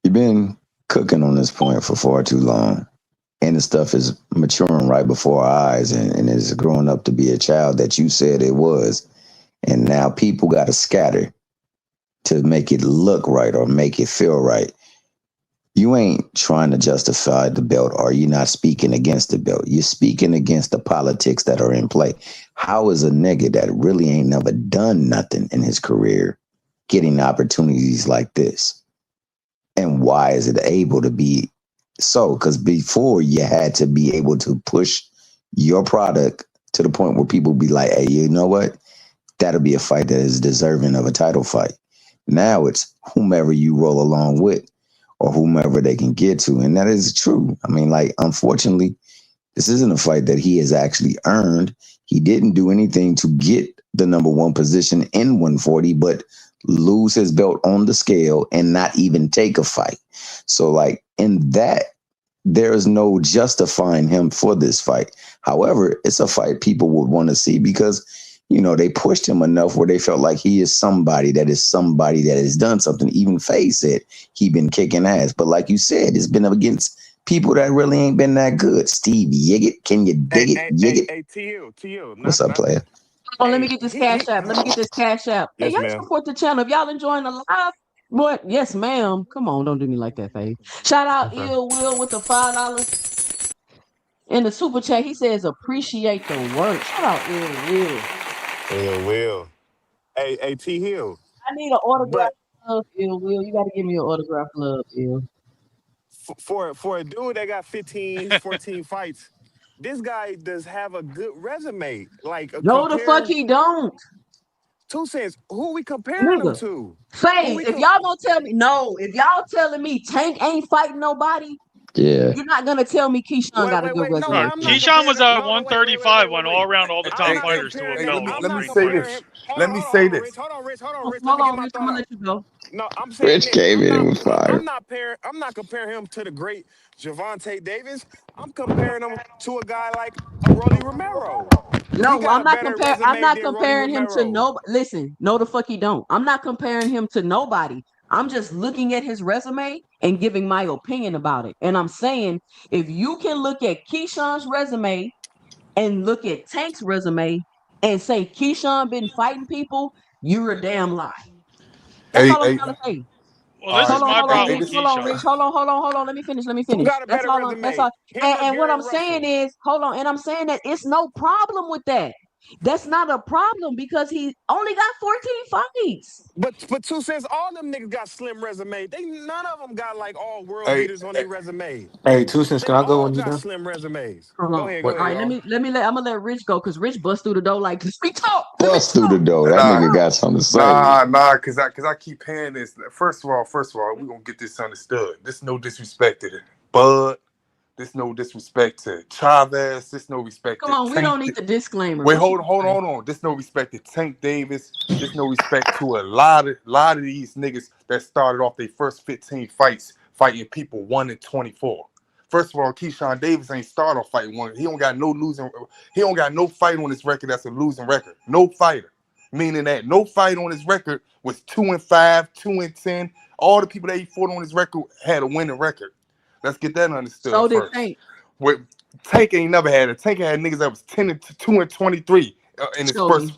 You've been cooking on this point for far too long. And the stuff is maturing right before our eyes and is growing up to be a child that you said it was. And now people gotta scatter to make it look right or make it feel right. You ain't trying to justify the belt or you're not speaking against the belt. You're speaking against the politics that are in play. How is a nigga that really ain't never done nothing in his career getting opportunities like this? And why is it able to be so? Because before you had to be able to push your product to the point where people be like, hey, you know what? That'll be a fight that is deserving of a title fight. Now it's whomever you roll along with or whomever they can get to. And that is true. I mean, like, unfortunately, this isn't a fight that he has actually earned. He didn't do anything to get the number 1 position in 140, but lose his belt on the scale and not even take a fight. So, like, in that, there is no justifying him for this fight. However, it's a fight people would want to see because, they pushed him enough where they felt like he is somebody that has done something. Even Faye said he been kicking ass. But like you said, it's been up against people that really ain't been that good. Steve Yiggit, can you dig it? Yiggit. Hey, TL, What's not up, not to. player? Oh, let me Hey, get this cash app. Let me get this cash app. Hey, yes, y'all ma'am. support the channel. If y'all enjoying the live, what? Yes, ma'am. Come on, don't do me like that, Faye. Shout out Okay. Ill Will with the $5 in the super chat. He says appreciate the work. Shout out Ill Will. Yeah, will. Hey, T Hill. I need an autograph But love, Ill Will. You gotta give me an autograph love, Ill. for a dude that got 15, 14 fights, this guy does have a good resume. Like No, the fuck compare he don't. 2 cents. Who we comparing him Nigga. to? Who Phase, we if co- y'all gonna tell me no, if y'all telling me Tank ain't fighting nobody, Yeah. you're not gonna tell me Keyshawn got a good Wait. No, Bro, resume, I'm not Phase. Keyshawn comparing was him. at No, wait. 135, went all around all the I'm top Hey, not hey, fighters to a comparing hey, him. belt let me in I'm let me not three say comparing fights. him. this. Let me say Hold on, this. Rich. Oh, Rich. Let me hold get on, my Rich, I'm thought gonna out. let you go. No, I'm saying Rich this. came in with fire. I'm not comparing him to the great Javante Davis. I'm comparing him to a guy like a Rolly Romero. He No, got I'm a not better comparing. I'm resume not than Rolly comparing him to Romero. no. Listen, no, the fuck he don't. I'm not comparing him to nobody. I'm just looking at his resume and giving my opinion about it. And I'm saying, if you can look at Keyshawn's resume and look at Tank's resume and say Keyshawn been fighting people, you're a damn lie. That's Hey, all I'm hey, trying to say. Well, all this right. is my Hold on, Hey, problem Rich. with this. Hold on, Keyshawn. Rich. Hold on. Let me finish. Who got a better That's resume? all. Him or And what Gary I'm saying Russell? is, hold on. And I'm saying that it's no problem with that. That's not a problem because he only got 14 fights. But 2 cents, all them niggas got slim resume. They none of them got like all world Hey, beaters on their resume. Hey, 2 cents, They can I go all when you got done? slim resumes. Hold Go on. ahead, wait, go All ahead, right, y'all. I'm gonna let Rich go because Rich bust through the door like let me talk. Let me Bust through the talk. door. That Let me nah, nigga got talk. something to say. cause I keep hearing this. First of all, we gonna get this understood. This no disrespect to Bud. This no disrespect to Chavez. This no respect Come to on, we Tank. don't need the disclaimer. Wait, What you hold on. This no respect to Tank Davis. This no respect to a lot of these niggas that started off their first 15 fights fighting people 1-24. First of all, Keyshawn Davis ain't start off fighting one. He don't got no losing. He don't got no fight on his record that's a losing record. No fighter, meaning that no fight on his record was 2-5, 2-10. All the people that he fought on his record had a winning record. Let's get that understood so did first. Tank. With Tank ain't never had it. Tank had niggas that was 10-2-23 in his Show me.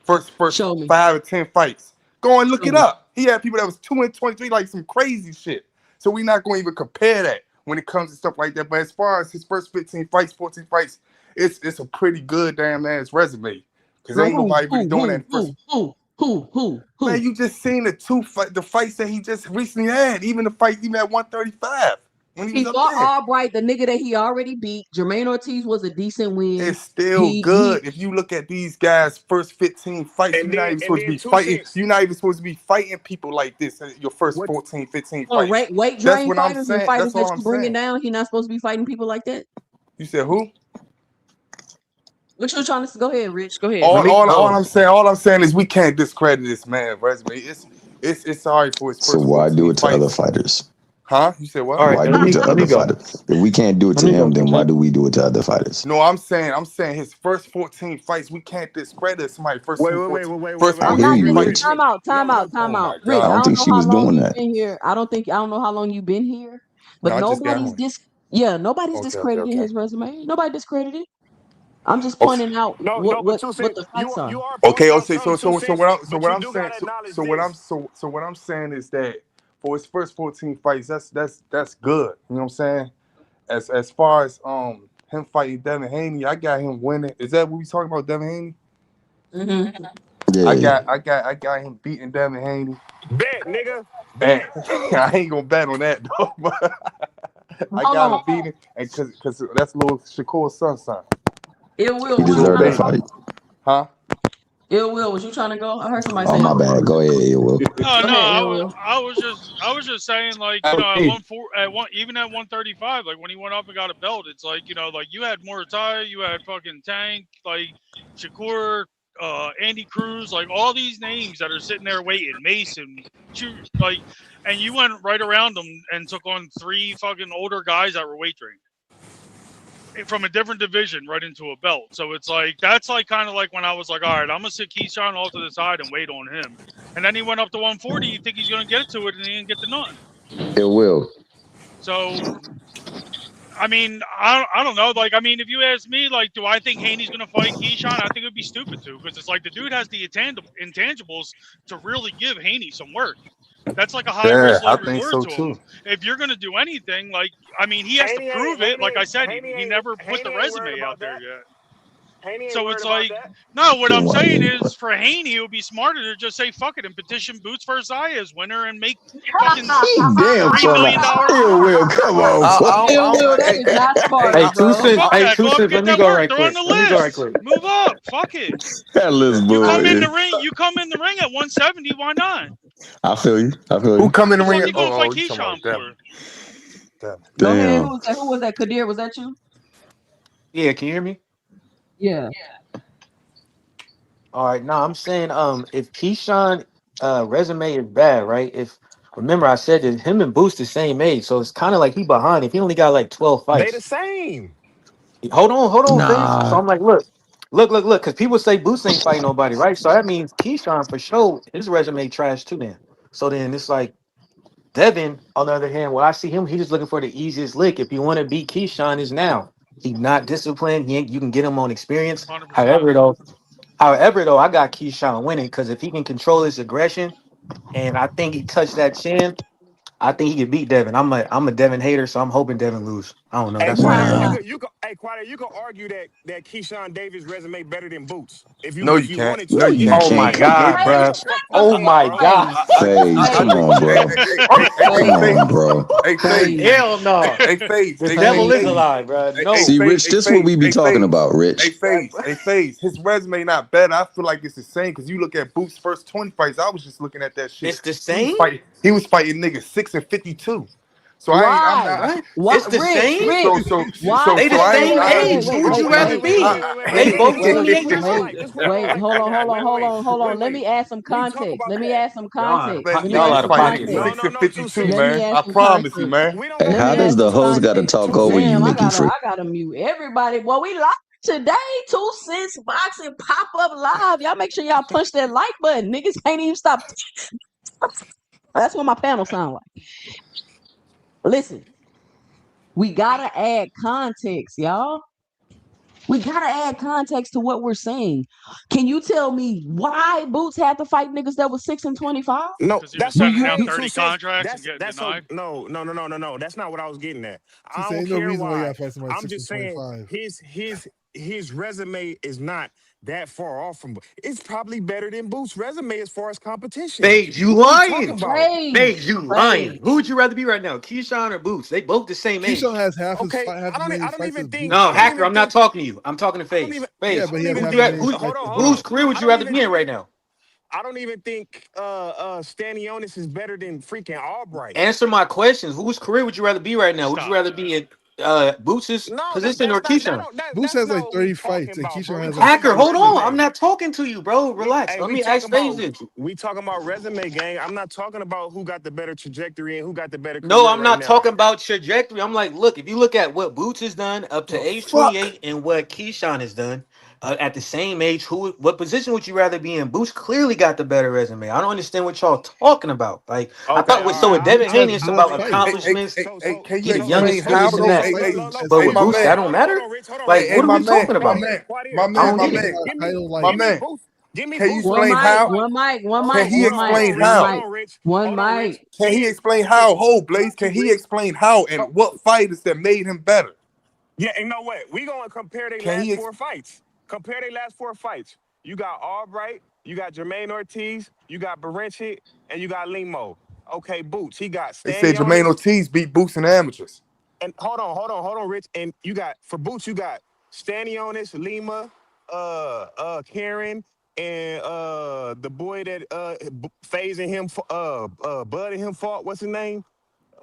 first Show me. 5 or 10 fights. Go and look Show it me. up. He had people that was 2-23, like some crazy shit. So we not going to even compare that when it comes to stuff like that. But as far as his first 15 fights, 14 fights, it's a pretty good damn ass resume. Cause Girl, ain't nobody really doing that in first. Man, who? you just seen the fights that he just recently had, even at 135 when he was He up fought there. Albright, the nigga that he already beat. Jermaine Ortiz was a decent win. It's still He good. If you look at these guys' first 15 fights, And you're not then even supposed to be two fighting. cents. You're not even supposed to be fighting people like this in your first What 14, 15 oh, fights. weight That's drain what I'm fighters and saying. fighters That's that all I'm you bringing saying. down. He not supposed to be fighting people like that. You said who? What you trying to go ahead, Rich? Go ahead. Let me go. All I'm saying is we can't discredit this man's resume. It's sorry for his So first why do 14 it to other fights. fighters? Huh? You said what? All right, Why let do it me to let me other go. fighters? If we can't do it Let to me go, him, then why 2 cents. do we do it to other fighters? No, I'm saying his first 14 fights, we can't discredit somebody first Wait, two wait, wait, 14 wait, wait, wait, first wait, I wait, hear 14 wait, you, wait, Wait, Rich, fights. Rich. time Rich. out, No, time no, out, time Oh out. my Rich, I God. I don't don't think know she how was long doing you've that. been here. I don't know how long you've been here, but No, I just got nobody's home. nobody's discrediting Okay. his resume. Nobody discredited. I'm just Okay. pointing out no, but two what cents. the facts are. You are Okay, pointing out okay. something, two cents, So but what you I'm do saying, gotta acknowledge this. so what I'm saying is that for his first 14 fights, that's good. You know what I'm saying? As far as him fighting Devin Haney, I got him winning. Is that what we talking about, Devin Haney? Mm-hmm. Yeah. I got him beating Devin Haney. Bet, nigga. And Bet. I ain't gonna bet on that though, but I Hold got him on. beating, and cause that's little Shakur's son. Ill Will, He was you Little deserved trying that to baby, go? fight. huh? Ill Will, was you trying to go? I heard somebody Oh, say my Ill Will. bad. Go ahead, you will. No, Go no, ahead, Ill Will. I was just saying, like, you know, at even at 135, like when he went up and got a belt, it's like, you know, like you had Mordecai, you had fucking Tank, like Shakur, Andy Cruz, like all these names that are sitting there waiting, Mason, like, and you went right around them and took on 3 fucking older guys that were weight trained from a different division right into a belt. So it's like that's like kind of like when I was like, all right, I'm gonna sit Keyshawn off to the side and wait on him. And then he went up to 140. You think he's gonna get to it, and he didn't get to none. It will. So I mean, I don't know. Like, I mean, if you ask me, like, do I think Haney's gonna fight Keyshawn? I think it would be stupid to, because it's like the dude has the intangibles to really give Haney some work. That's like a high Yeah, risk, I low think reward so to him. too. If you're gonna do anything, like, I mean, he has to prove it. Like I said, he never put the Haney ain't worried resume out about there that. yet. Haney ain't So worried it's about like, that. no, what Then I'm why saying you? is for Haney, it would be smarter to just say, fuck it, and petition Boots versus Zayas winner and make fucking He damn $3 sure million not. a It month. will. Come on, Ill Will, that Hey, is not smart, Hey, two So bro. cents. fuck Hey, that. two Go up and cents. get Let me that go work. right They're on quick. the Let me go right list. quick. Move up. Fuck it. that little You come in boy. the ring. You come in the ring at 170. Why not? I feel you. I feel who you. come in the The fuck ring? you gonna fight You talking about Keyshawn Devin? for? Devin. Go ahead. Damn. Who was that? Kadir, was that you? Yeah, can you hear me? Yeah. All right. Now I'm saying, if Keyshawn resume is bad, right? If remember I said that him and Boost the same age, so it's kind of like he behind. If he only got like 12 They the fights, same. hold on, Fizz. So Nah. I'm like, look, because people say Boost ain't fighting nobody, right? So that means Keyshawn for sure his resume trash too. Then, so then it's like Devin. On the other hand, when I see him, he's just looking for the easiest lick. If you want to beat Keyshawn, is now. He's not disciplined. He ain't, you can get him on experience. 100%. However, I got Keyshawn winning because if he can control his aggression, and I think he touched that chin, I think he could beat Devin. I'm a Devin hater, so I'm hoping Devin lose. I don't know. Hey, That's why I'm Quade, saying. you could argue that Keyshawn Davis resume better than Boots No, you if you can't. wanted No, to. you You can't. Oh my can't. God, Hey, bruh. shut the Oh fuck my God. Phase, I come think. on, bro. Hey, Come on, Faze. bro. Hey, Faze. Phase, Hell no. Hey, Faze. The Hey, devil is Faze. phase. alive, bruh. Hey, No. See, Faze. Rich, Hey, this what we Faze. be Hey, talking Faze. about, Hey, Rich. Faze. Hey, Faze. His resume not better. I feel like it's the same because you look at Boots' first 20 fights. I was just looking at that shit. It's the He was same? fighting. He was fighting niggas 6 and 52. So I ain't. I'm Why? not. What? What? It's the Rich, same? Rich. Why? They the Wait, I wait, ain't. same wait, I wait, ain't. wait, age. wait, Who would wait, you rather wait, be? wait, They wait, both wait, 28 This years what I old. like. wait, This what I wait. like. Hold on, hold on, hold on, hold Wait, on. Let wait. me add some We talk context. about Let me that. add some Y'all, context. Man, Let me y'all add niggas out of some fighting pocket, context. man. six and No, too 52, Let soon. me man. add I some promise you, context. man. We don't Hey, Let do how me that. add does the some host got to context. talk Too over you, Damn, soon. Nikki Free? I gotta mute everybody. Well, we live today. 2 cents boxing pop up live. Y'all make sure y'all punch that like button. Niggas can't even stop. That's what my panel sound like. Listen, we gotta add context, y'all. We gotta add context to what we're saying. Can you tell me why Boots had to fight niggas that was 6 and 25? No, Because he was that's Do sending you? out okay. Do, 30 Two cents. contracts and getting That's so denied. no. That's not what I was getting at. He I said don't ain't no care reason why you why. gotta fight somebody I'm 6 just and saying 25. his resume is not that far off from. It's probably better than Boots' resume as far as competition. Fage, you What we talking lying. about? Praise, Fage, you lying. praise. Who would you rather be right now? Keyshawn or Boots? They both the same Keyshawn age. has Okay, half as many I don't fights even as think Boots No, I don't does. Hacker, even I'm not think talking to you. I'm talking to I don't Face. even Yeah, Face, I but don't he has even who's half you as think at? many Who's fights as hold whose Boots. on. career would I you don't rather even be in right now? I don't even think Stanionis is better than freaking Albright. Answer my questions. Whose career would you rather be right now? Would you Stop. rather be in Boots' No, position or Keyshawn? Boots that's has not like what we 30 talking fights, and about, bro. Keyshawn We has like talking Hacker, about hold 16. on. I'm resume. not talking to you, bro. Relax. Let We me ask talking about Face this. resume, gang. I'm not talking about who got the better trajectory and who got the better No, career I'm right not now. talking about trajectory. I'm like, look, if you look at what Boots has done up to The age fuck? 28 and what Keyshawn has done at the same age, what position would you rather be in? Boots clearly got the better resume. I don't understand what y'all talking about. Like, I Okay, thought all with so right. with I'm Devin Boots has Haney, it's more about okay. fights. accomplishments. Can He you the Boots has explain youngest, more this how and though? total that. fights as But Hey, with my Boots, Keyshawn. that man. don't Hold matter. on, Rich. Hold on, Rich. Like, what are My we Hold man. on, talking My about? Quaddy. man. Quaddy My here. I man. don't My get Boots it. has man. a title My like man. Give me Can you Boost explain resume how? fight. Can he Hold explain on, Rich. Hold how? on, Rich. One Hold on, Rich. mic. Can he explain Okay. how? Hold, Blaze. Got Can you, he Rich. explain how Oh, and what fighters that made him better? yeah, and you know what? We gonna compare their Can last he? four fights. Compare their last four fights. You got Albright, you got Jermaine Ortiz, you got Barenchik, and you got Limo. Okay, Boots. He got They said Jermaine Stanionis. Ortiz beat Boots and amateurs. And hold on, Rich. And you got for Boots, you got Stanionis, Lima, Karen, and the boy that Faze and him, Bud and him fought. What's his name?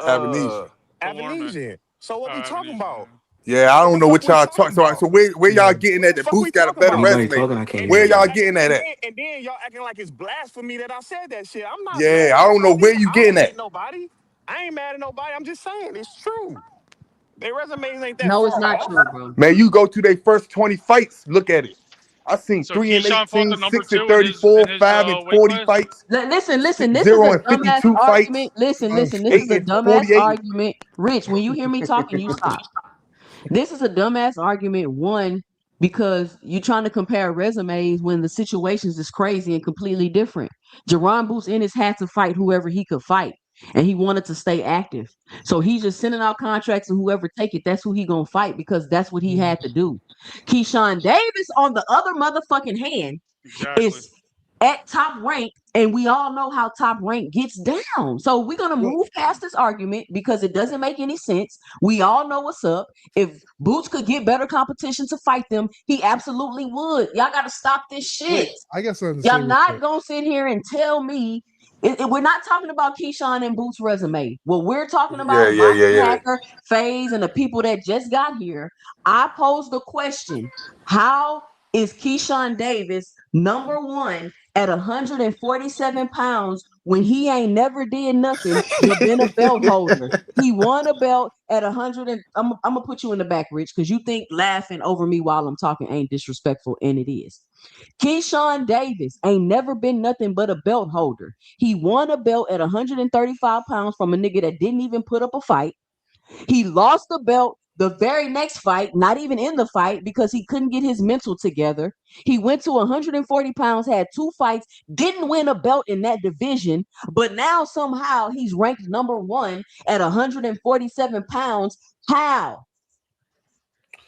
Amnesia. Uh, Foreman. Avenesian. So what we talking Amnesia. about? Yeah, I What don't the know fuck what we y'all talking talk. So about? where y'all yeah. getting What at the that fuck Boots we got a talking better about? Anybody resume? talking? I can't And hear Where then you. y'all y'all Man. getting at? and then y'all acting like it's blasphemy that I said that shit. I'm not Yeah, mad I at don't know nobody. where you I getting don't hate at. nobody. I ain't mad at nobody. I'm just saying it's true. Their resumes ain't that No, far it's not off. true, bro. Man, you go to their first 20 fights, look at it. I seen So 3 and Keyshawn fought 18, the number 6 and two in his 34, 5 and weight 40 class. fights, Listen. This is 0 a and dumbass 52 argument. fights, Listen. This is 8 a and dumbass 48. argument. Rich, when you hear me talking, you stop. This is a dumbass argument. One, because you're trying to compare resumes when the situations is crazy and completely different. Jerron Boots Ennis had to fight whoever he could fight, and he wanted to stay active. So he's just sending out contracts, and whoever take it, that's who he gonna fight because that's what he had to do. Keyshawn Davis, on the other motherfucking hand, Exactly. is at top rank, and we all know how top rank gets down. So we're gonna Well, move past this argument because it doesn't make any sense. We all know what's up. If Boots could get better competition to fight them, he absolutely would. Y'all gotta stop this wait, shit. I got something to say Y'all real not quick. gonna sit here and tell me we're not talking about Keyshawn and Boots' resume. What we're talking Yeah, about, yeah, yeah, Boxing yeah. Hacker, Phase, and the people that just got here. I posed the question: how is Keyshawn Davis number one at 147 pounds when he ain't never did nothing but been a belt holder? He won a belt at 100. I'm gonna put you in the back, Rich, because you think laughing over me while I'm talking ain't disrespectful, and it is. Keyshawn Davis ain't never been nothing but a belt holder. He won a belt at 135 pounds from a nigga that didn't even put up a fight. He lost the belt The very next fight, not even in the fight because he couldn't get his mental together. He went to 140 pounds, had 2 fights, didn't win a belt in that division, but now somehow he's ranked number 1 at 147 pounds. How?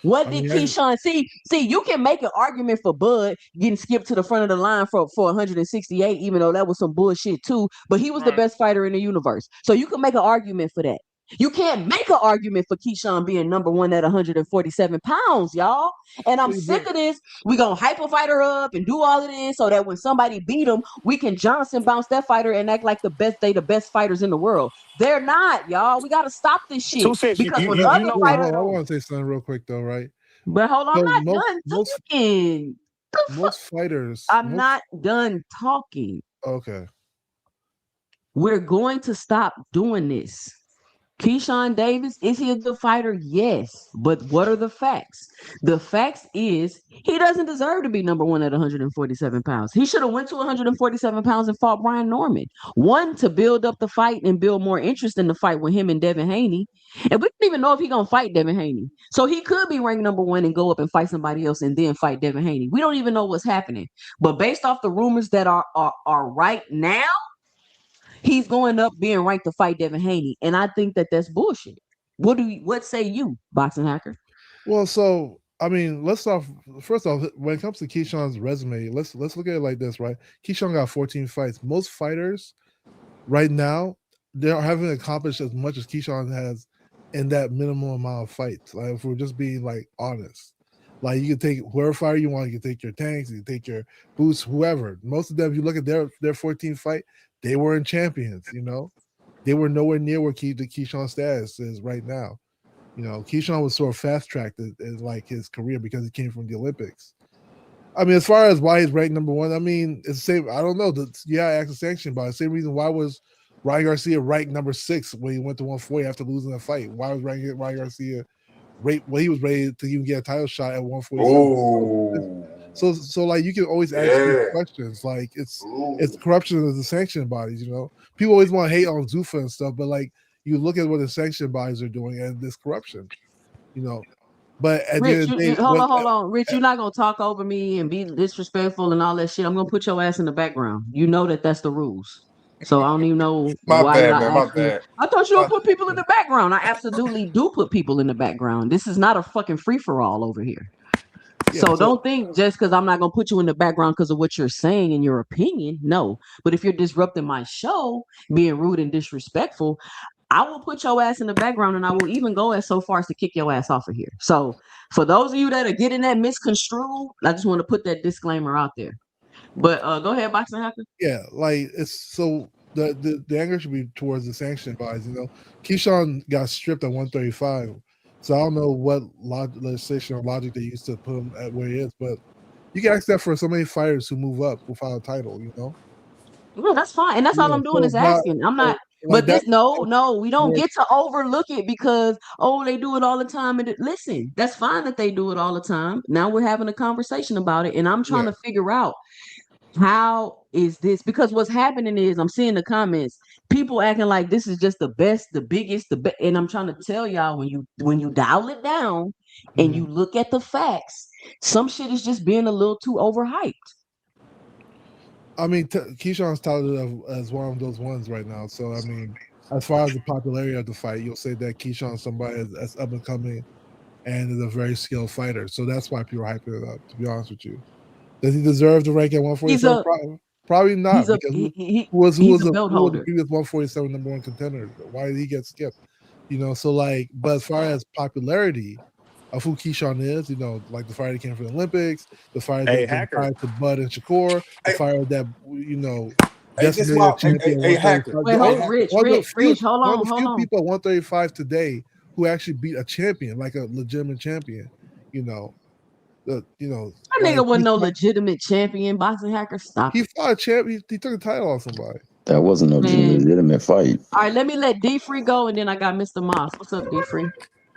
What did Keyshawn see? You can make an argument for Bud getting skipped to the front of the line for 168, even though that was some bullshit too. But he was the best fighter in the universe. So you can make an argument for that. You can't make an argument for Keyshawn being number 1 at 147 pounds, y'all. And I'm sick of this. We're going to hype a fighter up and do all of this so that when somebody beat him, we can Johnson bounce that fighter and act like the best fighters in the world. They're not, y'all. We got to stop this shit. 2 cents. Because when You other know fighters... I want to say something real quick, though, right? But hold on, So I'm not done talking. Most fighters... I'm not done talking. Okay. We're going to stop doing this. Keyshawn Davis, is he a good fighter? Yes. But what are the facts? The facts is he doesn't deserve to be number 1 at 147 pounds. He should have went to 147 pounds and fought Brian Norman. 1, to build up the fight and build more interest in the fight with him and Devin Haney. And we don't even know if he's going to fight Devin Haney. So he could be ranked number 1 and go up and fight somebody else and then fight Devin Haney. We don't even know what's happening. But based off the rumors that are right now, he's going up being ranked to fight Devin Haney, and I think that that's bullshit. What say you, Boxing Hacker? Well, so I mean, let's start first off. When it comes to Keyshawn's resume, let's look at it like this, right? Keyshawn got 14 fights. Most fighters right now, they haven't accomplished as much as Keyshawn has in that minimum amount of fights. Like, if we're just being like honest, like you can take whoever fighter you want, you can take your Tanks, you can take your Boots, whoever. Most of them, if you look at their 14 fight, they weren't champions, you know. They were nowhere near where the Keyshawn status is right now. You know, Keyshawn was sort of fast-tracked in like his career because he came from the Olympics. I mean, as far as why he's ranked number 1, I mean, it's the same. I don't know. I asked the sanction about it. Same reason why was Ryan Garcia ranked number 6 when he went to 140 after losing a fight. Why was Ryan Garcia he was ready to even get a title shot at 147? Oh. So like you can always ask these questions. Like it's corruption of the sanction bodies, you know. People always want to hate on Zuffa and stuff, but like you look at what the sanction bodies are doing and this corruption, you know. But at Rich, the end of the day, hold on. Rich, you're not gonna talk over me and be disrespectful and all that shit. I'm gonna put your ass in the background. You know that's the rules. So I don't even know my why bad, you're man. My bad. I thought you would put people in the background. I absolutely do put people in the background. This is not a fucking free-for-all over here. So don't think just because I'm not going to put you in the background because of what you're saying and your opinion. No. But if you're disrupting my show, being rude and disrespectful, I will put your ass in the background and I will even go as so far as to kick your ass off of here. So for those of you that are getting that misconstrued, I just want to put that disclaimer out there. But go ahead, Boxing Hacker. Yeah, like it's so the anger should be towards the sanction bodies. You know, Keyshawn got stripped at 135, so I don't know what legislation or logic they used to put him at where he is. But you can ask that for so many fighters who move up without a title. You know. Well, that's fine, and that's all I'm doing is asking. I'm not. But this, no, we don't get to overlook it because they do it all the time. And listen, that's fine that they do it all the time. Now we're having a conversation about it, and I'm trying to figure out. How is this? Because what's happening is I'm seeing the comments, people acting like this is just the best, the biggest, and I'm trying to tell y'all when you dial it down and you look at the facts, some shit is just being a little too overhyped. I mean, Keyshawn's touted as one of those ones right now. So I mean, as far as the popularity of the fight, you'll say that Keyshawn's somebody that's up and coming and is a very skilled fighter. So that's why people are hyping it up. To be honest with you. Does he deserve to rank at 147? Probably not. Who was the previous 147 number 1 contender? Why did he get skipped? You know, so like, but as far as popularity of who Keyshawn is, you know, like the fighter that came from the Olympics, the fighter that fired to Bud and Shakur, the fighter that, you know, designated champion. Rich, hold on. One of the few people at 135 today who actually beat a champion, like a legitimate champion, you know. That nigga wasn't no legitimate champion. Boxing Hacker, stop. He fought a champion. He took a title off somebody. That wasn't no legitimate fight. All right, let me let D Free go, and then I got Mr. Moss. What's up, D Free?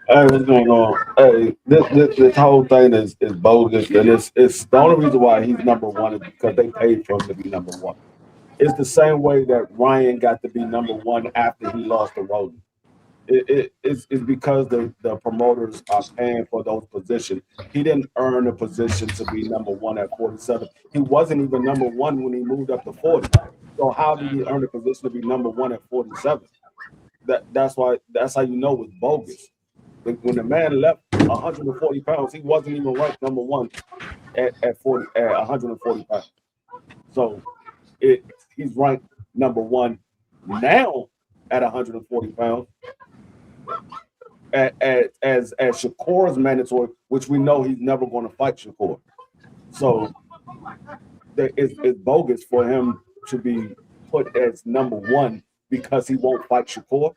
Hey, what's going on? Hey, this whole thing is bogus, and it's the only reason why he's number 1 is because they paid for him to be number 1. It's the same way that Ryan got to be number 1 after he lost to Rolling. It's because the promoters are paying for those positions. He didn't earn a position to be number one at 47. He wasn't even number one when he moved up to 40. So how did he earn a position to be number one at 47? That's how you know it's bogus. When the man left 140 pounds, he wasn't even ranked number one at 140 pounds. So it he's ranked number one now at 140 pounds as Shakur's mandatory, which we know he's never going to fight Shakur. So it's bogus for him to be put as number one because he won't fight Shakur.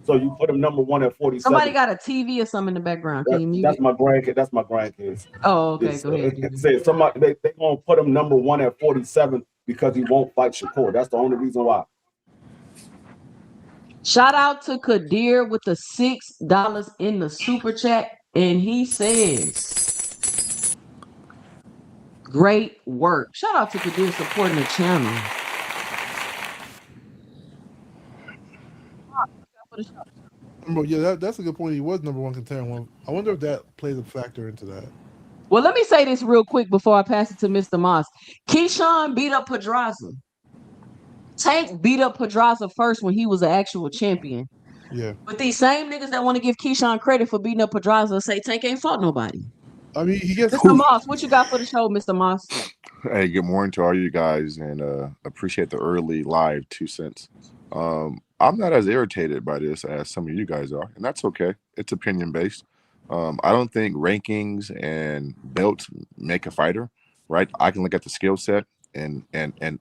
So you put him number one at 47. Somebody got a TV or something in the background. Can you mute That's it? my grandkid. That's my grandkids. Oh, okay. Go ahead. Say somebody they gonna put him number one at 47 because he won't fight Shakur. That's the only reason why. Shout out to Kadir with the $6 in the super chat, and he says, "Great work." Shout out to Kadir supporting the channel. Yeah, that's a good point. He was number one contender. I wonder if that plays a factor into that. Well, let me say this real quick before I pass it to Mr. Moss. Keyshawn beat up Pedraza. Tank beat up Pedraza first when he was an actual champion. Yeah. But these same niggas that want to give Keyshawn credit for beating up Pedraza say Tank ain't fought nobody. I mean, he gets Mr. Moss, what you got for the show, Mr. Moss? Hey, good morning to all you guys, and appreciate the early live 2 cents. I'm not as irritated by this as some of you guys are, and that's okay. It's opinion based. I don't think rankings and belts make a fighter, right? I can look at the skill set and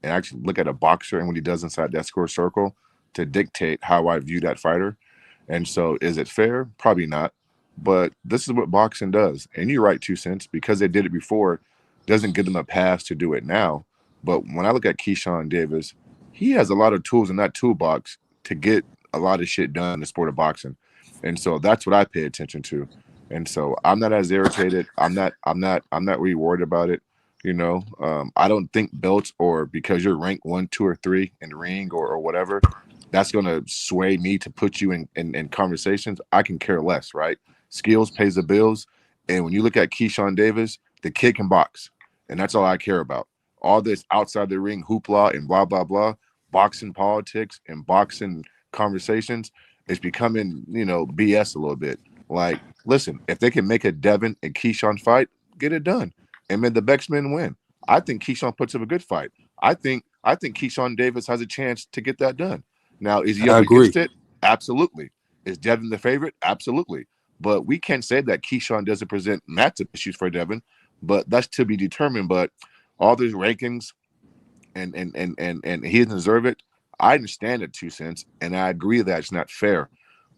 actually look at a boxer and what he does inside that score circle to dictate how I view that fighter. And so, is it fair? Probably not. But this is what boxing does. And you're right, 2 cents, because they did it before, doesn't give them a pass to do it now. But when I look at Keyshawn Davis, he has a lot of tools in that toolbox to get a lot of shit done in the sport of boxing. And so that's what I pay attention to. And so I'm not as irritated. I'm not really worried about it. You know, I don't think belts or because you're ranked 1, 2, or 3 in the ring or whatever, that's going to sway me to put you in conversations. I can care less, right? Skills pays the bills. And when you look at Keyshawn Davis, the kid can box. And that's all I care about. All this outside the ring hoopla and blah, blah, blah, boxing politics and boxing conversations is becoming, BS a little bit. Like, listen, if they can make a Devin and Keyshawn fight, get it done. And then the Bexmen win. I think Keyshawn puts up a good fight. I think Keyshawn Davis has a chance to get that done. Now, is he up against it? Absolutely. Is Devin the favorite? Absolutely. But we can't say that Keyshawn doesn't present massive issues for Devin, but that's to be determined. But all these rankings and he doesn't deserve it. I understand it, 2 cents, and I agree that it's not fair.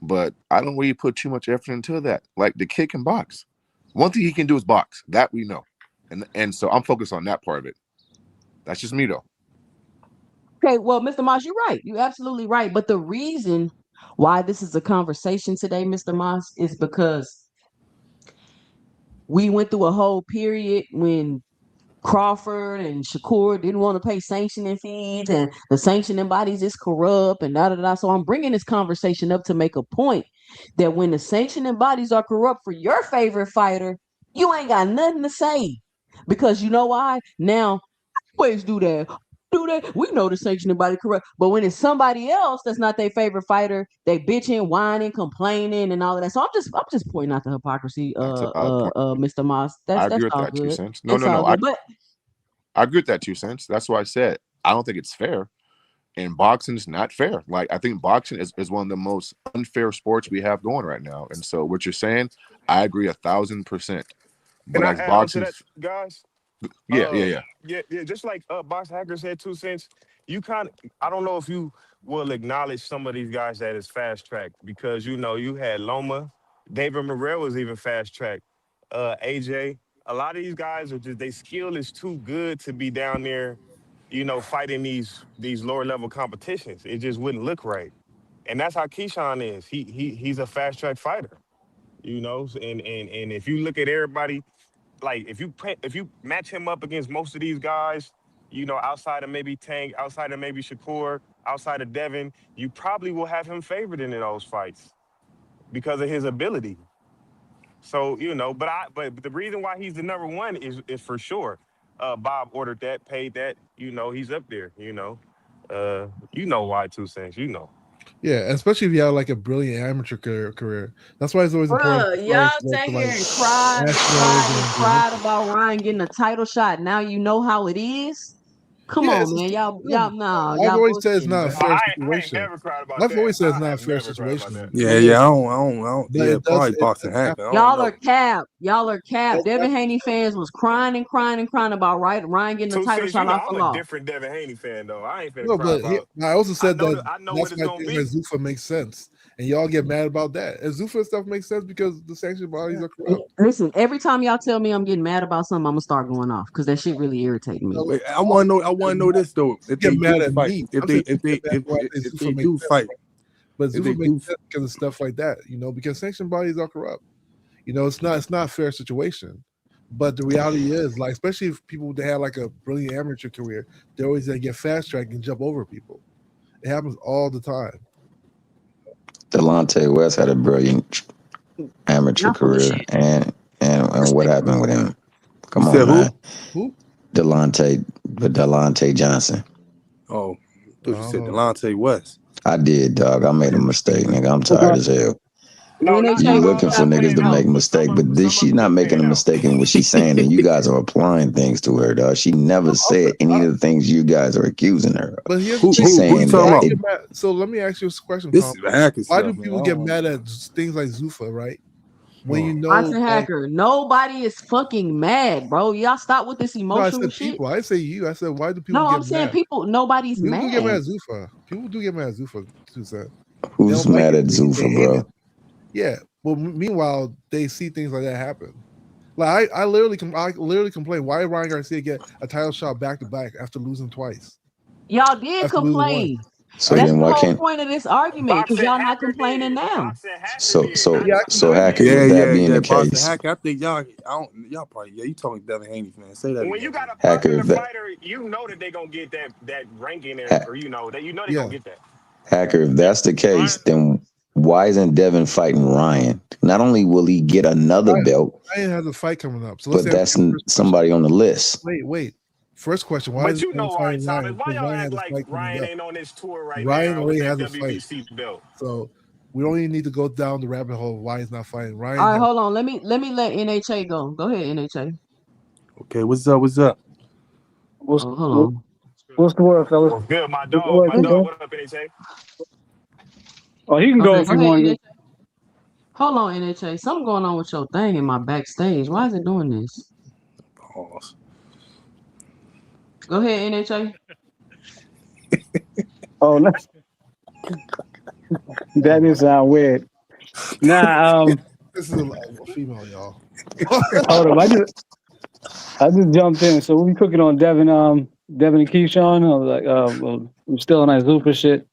But I don't really put too much effort into that. Like, the kid can box. One thing he can do is box. That we know. And so I'm focused on that part of it. That's just me, though. Okay, well, Mr. Moss, you're right. You're absolutely right. But the reason why this is a conversation today, Mr. Moss, is because we went through a whole period when Crawford and Shakur didn't want to pay sanctioning fees, and the sanctioning bodies is corrupt, and da da da. So I'm bringing this conversation up to make a point that when the sanctioning bodies are corrupt for your favorite fighter, you ain't got nothing to say, because you know why? Now, always do that. We know the sanctioning body corrupt, but when it's somebody else that's not their favorite fighter, they bitching, whining, complaining, and all of that. So I'm just pointing out the hypocrisy, Mr. Moss. I That's agree with all that, 2 good. cents. No. But I agree with that, 2 cents. That's why I said I don't think it's fair. And boxing's not fair. Like, I think boxing is one of the most unfair sports we have going right now. And so what you're saying, I agree 1,000%. But Can I as add on to boxing, that, guys? yeah. Yeah. Just like Box Hacker said, 2 cents. I don't know if you will acknowledge some of these guys that is fast track because you had Loma, David Morrell was even fast track, AJ. A lot of these guys are just their skill is too good to be down there, fighting these lower level competitions. It just wouldn't look right, and that's how Keyshawn is. He's a fast track fighter, and if you look at everybody like if you match him up against most of these guys, outside of maybe Tank, outside of maybe Shakur, outside of Devin, you probably will have him favored in those fights because of his ability. So, but the reason why he's the number one is for sure. Bob ordered that, paid that, he's up there, why 2 cents, Yeah, especially if you have like a brilliant amateur career. That's why it's always important Bruh, for y'all fighters to go sat to here like and cried and nationals cried and and cried about Ryan getting a title shot. Now you know how it is. Come yeah, on, man. I've Y'all always said it's bullshitting, not a bro. No, fair I ain't situation. never cried about I've that. always said it's I not a have fair never cried about that. situation. Yeah, It yeah. is, I don't. but Yeah, it does. probably boxing happened. I don't Y'all are know. capped. Y'all are capped. It, Devin Haney fans was crying and crying and crying about Ryan getting a 2 title cents, shot off I'm the a law. different Devin Haney fan though. I ain't finna no, cry but about. I also said that I know what that's it's why gonna things like be. Zuffa makes sense, and y'all get mad about that. And Zuffa stuff makes sense because the sanction bodies are corrupt. Listen, every time y'all tell me I'm getting mad about something, I'm gonna start going off because that shit really irritating me. Wait, I want to know this though. If Get they mad do at fight, me. if I'm they saying if they get mad if why I if say if Zuffa they makes do sense, fight, but if they Zuffa makes do, sense because of stuff like that, because sanction bodies are corrupt. It's not a fair situation. But the reality is, like, especially if people that have like a brilliant amateur career, they're always gonna get fast tracked and jump over people. It happens all the time. Delonte West had a brilliant amateur Y'all full of career, shit. and what happened with him? you Come said on, who? man. Who? Delonte Johnson. Oh, I thought you don't said know. Delonte West. I did, dog. I made a mistake, nigga. I'm What's tired up? as hell. No, You NHA, what looking you for got for niggas me, to bro? make a but mistake, but this some she's of them not been making a paying out. mistake in what she's saying, and you guys are applying things to her, dog. She never said any of the things you guys are accusing her of. But here's Who the thing. She's who you saying talking Why that about? get mad? So let me ask you a question, This Tom. is hacking Why do stuff, man. people I get don't. mad at things like Zuffa, right? When you Oh. know, Boxing like, hacker. Nobody is fucking mad, bro. Y'all stop with this no, I emotional said shit. people. I say you. I said, why do people No, I'm get saying mad? people. Nobody's People do get mad mad. at Zuffa. People do get mad at Zuffa, too, They who's don't like mad it. at They Zuffa, hate bro? it. Yeah. Well, meanwhile, they see things like that happen. Like I literally complain. Why did Ryan Garcia get a title shot back to back after losing twice? Y'all did After losing once, complain. So I That's then didn't. the why whole can't point of this argument because Boxing y'all not hacker complaining did. now. Boxing hacker so did. so Not Yeah, I so complained. hacker, Yeah, with that being yeah. the Boston case, Hack. I think y'all probably you talking Devin Haney, man. Say that when you again, got man. a hacker, popular if that fighter, you know that they gonna get that ranking ha, or they Yeah, gonna get that. hacker, if Yeah, that's the case, Ryan. then why isn't Devin fighting Ryan? Not only will he get another Ryan, belt, Ryan has a fight coming up. So let's but answer that's the first question. somebody on the list. Wait. First question: why But isn't you Devin know why, fighting Thomas? Ryan? Why Because y'all Ryan act has a like fight coming Ryan up. ain't on this tour right Ryan now with already that has a fight. WBC belt? So we don't even need to go down the rabbit hole of why he's not fighting. All Ryan right, has. hold on. Let NHA go. Go ahead, NHA. Okay, what's up? What's up? What's Oh, hold on. what's the word, fellas? Well, good, my What's the dog. word, My Good. dog. TK? What up, NHA? Oh, he can go Okay, if go you ahead, want to. NHA. Hold on, NHA. Something going on with your thing in my backstage. Why is it doing this? Pause. Go ahead, NHA. Oh, no, that Oh, did sound weird. Nah, this is a female, y'all. hold up. I just jumped in. So we cooking on Devin and Keyshawn. I was like, well, I'm still on that Zupa shit.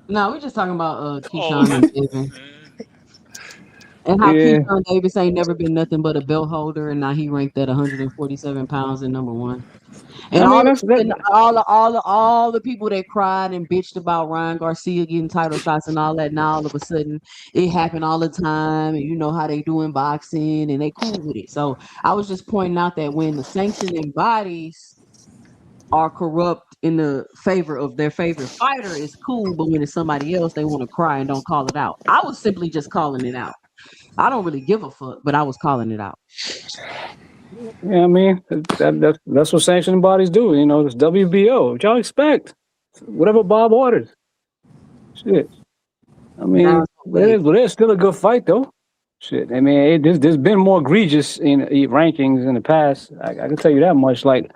No, we're just talking about Oh, Keyshawn and Devin. And how Yeah, Keyshawn Davis ain't never been nothing but a belt holder, and now he ranked at 147 pounds and number one. And I all mean the that's that. and all the people that cried and bitched about Ryan Garcia getting title shots and all that, now all of a sudden it happened all the time, and you know how they do in boxing, and they cool with it. So I was just pointing out that when the sanctioning bodies are corrupt in the favor of their favorite fighter, it's cool, but when it's somebody else, they want to cry and don't call it out. I was simply just calling it out. I don't really give a fuck, but I was calling it out. Yeah, I mean that's what sanctioning bodies do. It's WBO. What y'all expect? Whatever Bob orders. Shit. I Now mean, it's so late. but it's still a good fight though. Shit. I mean, there's been more egregious in rankings in the past. I can tell you that much. Like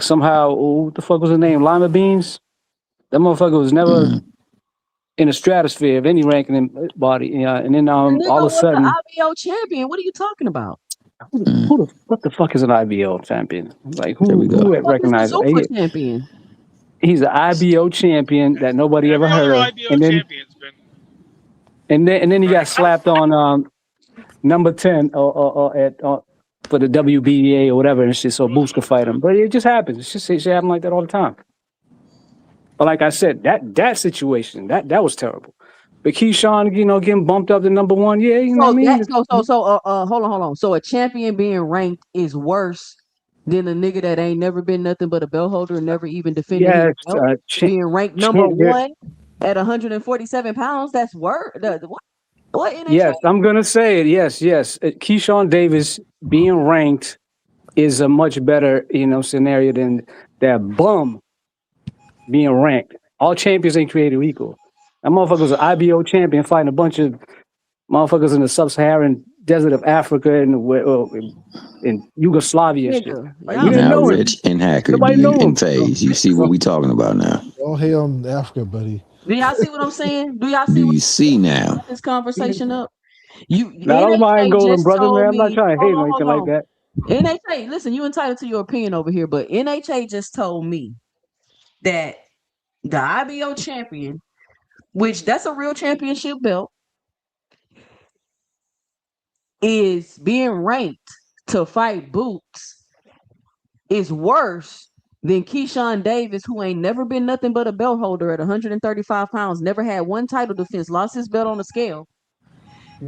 somehow, what the fuck was his name? Lima Beans. That motherfucker was never Mm. in the stratosphere of any ranking body. And then The all of nigga a was the sudden, IBO champion. What are you talking about? Mm. what the fuck is an IBO champion? Like There we who go. had What is the recognized super it? champion? He's an IBO champion that nobody ever every heard other of. IBO champion's been And then he got recognized. slapped on number 10 or at for the WBA or whatever and shit, so Boots could fight him. But it just happens. It just happen like that all the time. But like I said, that situation that was terrible. But Keyshawn, getting bumped up to number one, yeah, you know what I mean. Hold on. So a champion being ranked is worse than a nigga that ain't never been nothing but a belt holder and never even defended his belt. Being ranked number one at 147 pounds, that's worse. What NHA? Yes, I'm gonna say it. Yes. Keyshawn Davis being ranked is a much better, scenario than that bum being ranked. All champions ain't created equal. That motherfucker's an IBO champion fighting a bunch of motherfuckers in the sub-Saharan desert of Africa and in Yugoslavia and shit. Like, we didn't know Rich and Hacker, and Phase. You see what we talking about now? Don't hate on Africa, buddy. Do y'all see what I'm saying? Do you see now? This conversation up. Don't mind golden brother, man. I'm not trying to hate or anything like that. NHA, listen, you entitled to your opinion over here, but NHA just told me that the IBO champion, which that's a real championship belt, is being ranked to fight Boots is worse than Keyshawn Davis, who ain't never been nothing but a belt holder at 135 pounds, never had one title defense, lost his belt on the scale,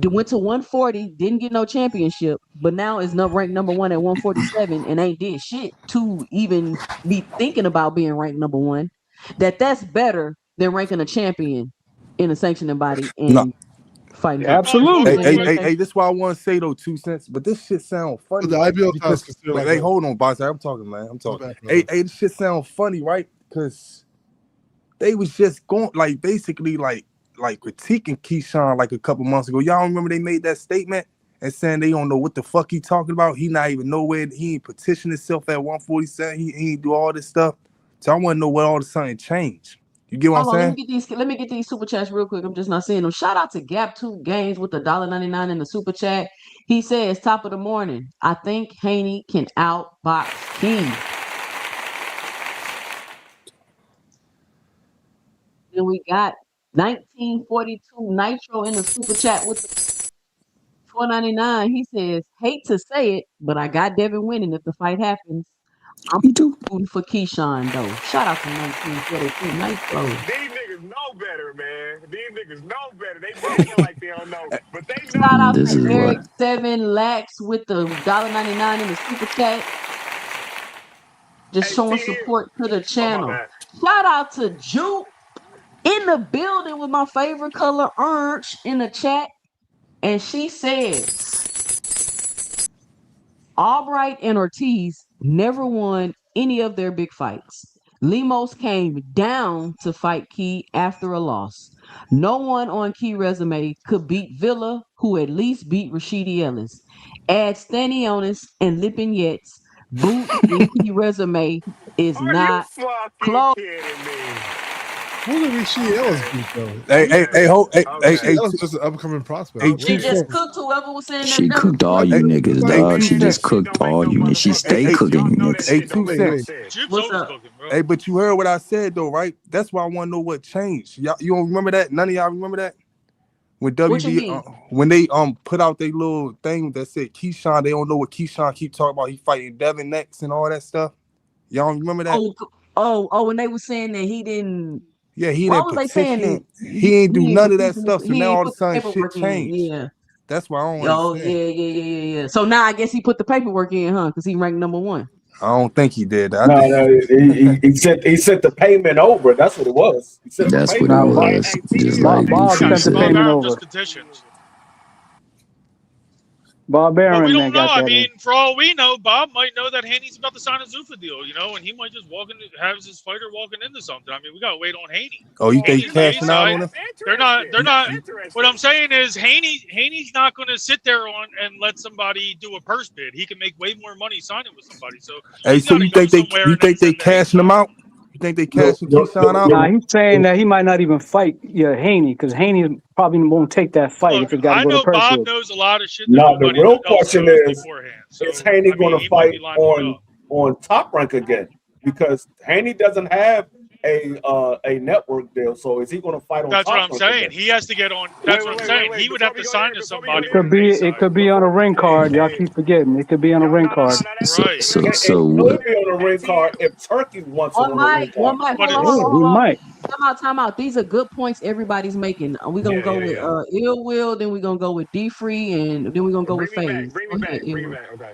went to 140, didn't get no championship, but now is ranked number one at 147 and ain't did shit to even be thinking about being ranked number one. That's better than ranking a champion in a sanctioning body and fighting. Absolutely. Hey, this is why I want to say though 2 cents, but this shit sound funny. The IBO because, hey, hold on, boss. I'm talking, man. I'm talking. Hey, this shit sound funny, right? Because they was just going basically critiquing Keyshawn like a couple months ago. Y'all remember they made that statement and saying they don't know what the fuck he talking about. He not even nowhere. He ain't petition himself at 147. He ain't do all this stuff. So I want to know what all of a sudden changed. You get what I'm saying? Let me get these super chats real quick. I'm just not seeing them. Shout out to Gap2 Games with the $1.99 in the super chat. He says, top of the morning, I think Haney can outbox King. Then we got 1942 Nitro in the super chat with the $4.99. He says, hate to say it, but I got Devin winning if the fight happens. I'm rooting for Keyshawn though. Shout out to 1942 Nitro. These niggas know better, man. These niggas know better. They acting like they don't know, but they know. Shout out to Eric 7 Lax with the $1.99 in the super chat. Just showing support to the channel. Shout out to Juke in the building with my favorite color orange in the chat. And she says, Albright and Ortiz never won any of their big fights. Lemos came down to fight Key after a loss. No one on Key resume could beat Villa, who at least beat Rashidi Ellis. Add Stanionis and Lipin Yates. Boot in Key resume is not close. Who did Rashidi Ellis beat though? Hey, just an upcoming prospect. She just cooked whoever was saying that. She cooked all you niggas, dog. She just cooked all you niggas. She stay cooking you niggas. Hey, 2 cents. What's up? Hey, but you heard what I said though, right? That's why I want to know what changed. You don't remember that? None of y'all remember that? When when they put out their little thing that said Keyshawn, they don't know what Keyshawn keep talking about. He fighting Devin next and all that stuff. Y'all remember that? Oh, when they were saying that he didn't. Yeah, he didn't petition. He ain't do none of that stuff. So now all of a sudden shit changed. Yeah. That's why I don't understand. Yeah. So now I guess he put the paperwork in, huh? Because he ranked number one. I don't think he did. He sent the payment over. That's what it was. That's what it was. Just like Bob sent the payment over. Petitions. Barbarian, we don't know. I mean, for all we know, Bob might know that Haney's about to sign a Zuffa deal, and he might just have his fighter walking into something. I mean, we gotta wait on Haney. Oh, you think he's cashing out on him? They're not. What I'm saying is Haney's not going to sit there and let somebody do a purse bid. He can make way more money signing with somebody. So, you think they cashing him out? You think they cashing Keyshawn out? Nah, he's saying that he might not even fight Haney because Haney probably won't take that fight. Look, if it got to go to Bob bid. knows a lot of shit. No, the real question is Haney going to fight on Top Rank again? Because Haney doesn't have a network deal. So is he going to fight on That's what Top I'm Rank saying. again? He has to get on. That's what I'm saying. He would have to sign to somebody It from could the A be. side. It could be on a ring card. Y'all keep forgetting. It could be on a ring card. Right. It could be on a ring card if Turkey wants it on a ring One card. mic. But Hold on, it's hold Yeah, on, he hold on. might. Time out. These are good points everybody's making. We're gonna go with Ill Will, then we're gonna go with D Free, and then we're gonna go with Phase. Go ahead, Ill Will. Okay.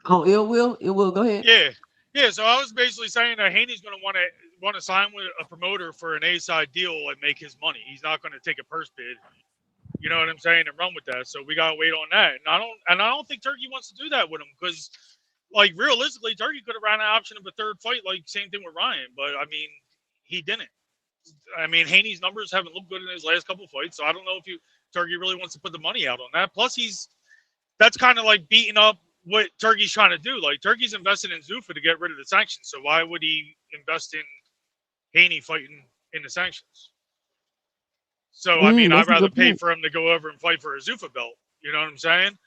Oh, Ill Will, go ahead. yeah, yeah. So I was basically saying that Haney's going to want to sign with a promoter for an A side deal and make his money. He's not going to take a purse bid. You know what I'm saying, and run with that. So we gotta wait on that. And I don't think Turkey wants to do that with him because, like, realistically, Turkey could have ran an option of a third fight, like same thing with Ryan. But I mean, he didn't. I mean, Haney's numbers haven't looked good in his last couple fights, so I don't know if Turkey really wants to put the money out on that. Plus, that's kind of like beating up what Turkey's trying to do. Like, Turkey's invested in Zuffa to get rid of the sanctions, so why would he invest in Haney fighting in the sanctions? So, I mean, I'd rather pay for him to go over and fight for a Zuffa belt. You know what I'm saying?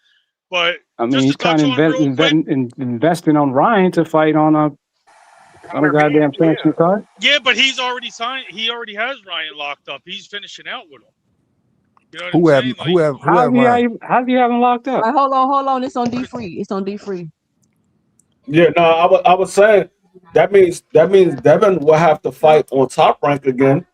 But I mean, he's kind of investing on Ryan to fight on a goddamn sanction card. Yeah, but he's already signed. He already has Ryan locked up. He's finishing out with him. You know what I'm saying? How do you have him locked up? Right, hold on. It's on D Free. Yeah, no, I was saying that means Devin will have to fight on Top Rank again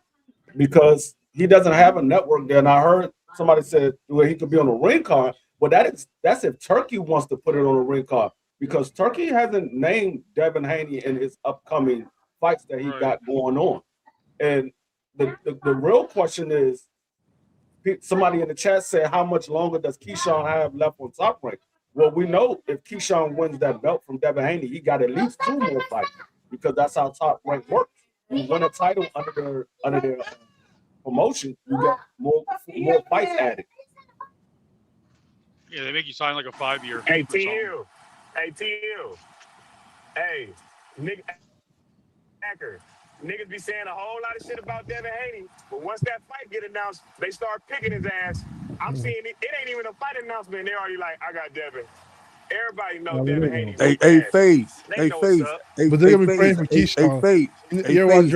because he doesn't have a network there. And I heard somebody said well, he could be on a ring card, but that's if Turkey wants to put it on a ring card because Turkey hasn't named Devin Haney in his upcoming fights that he got going on. And the real question is, somebody in the chat said, how much longer does Keyshawn have left on Top Rank? Well, we know if Keyshawn wins that belt from Devin Haney, he got at least 2 more fights because that's how Top Rank works. You win a title under their promotion, you get more fights added. Yeah, they make you sign like a 5-year. Hey, TU. Hey, nigga, Acker. Niggas be saying a whole lot of shit about Devin Haney, but once that fight get announced, they start picking his ass. I'm seeing it ain't even a fight announcement. They're already like, I got Devin. Everybody knows Devin Haney. Hey, Phase. But they're gonna be praying for Keyshawn.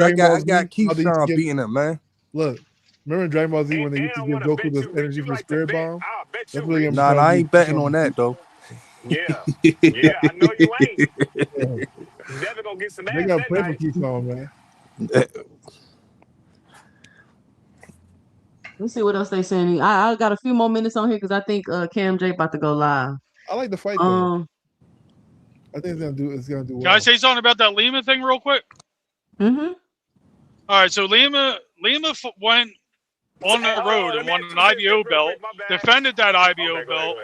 I got Keyshawn beating him, man. Look, remember in Dragon Ball Z when they used to give Goku this energy from the Spirit Bomb? That's really I ain't betting on that though. Yeah, I know you ain't. Devin gonna get some ass. They gotta pray for Keyshawn, man. Let's see what else they saying. I got a few more minutes on here because I think Cam J about to go live. I like the fight though. I think it's gonna do well. Can I say something about that Lima thing real quick? Mm-hmm. All right, so Lima went on the road and won an IBO belt, defended that IBO belt.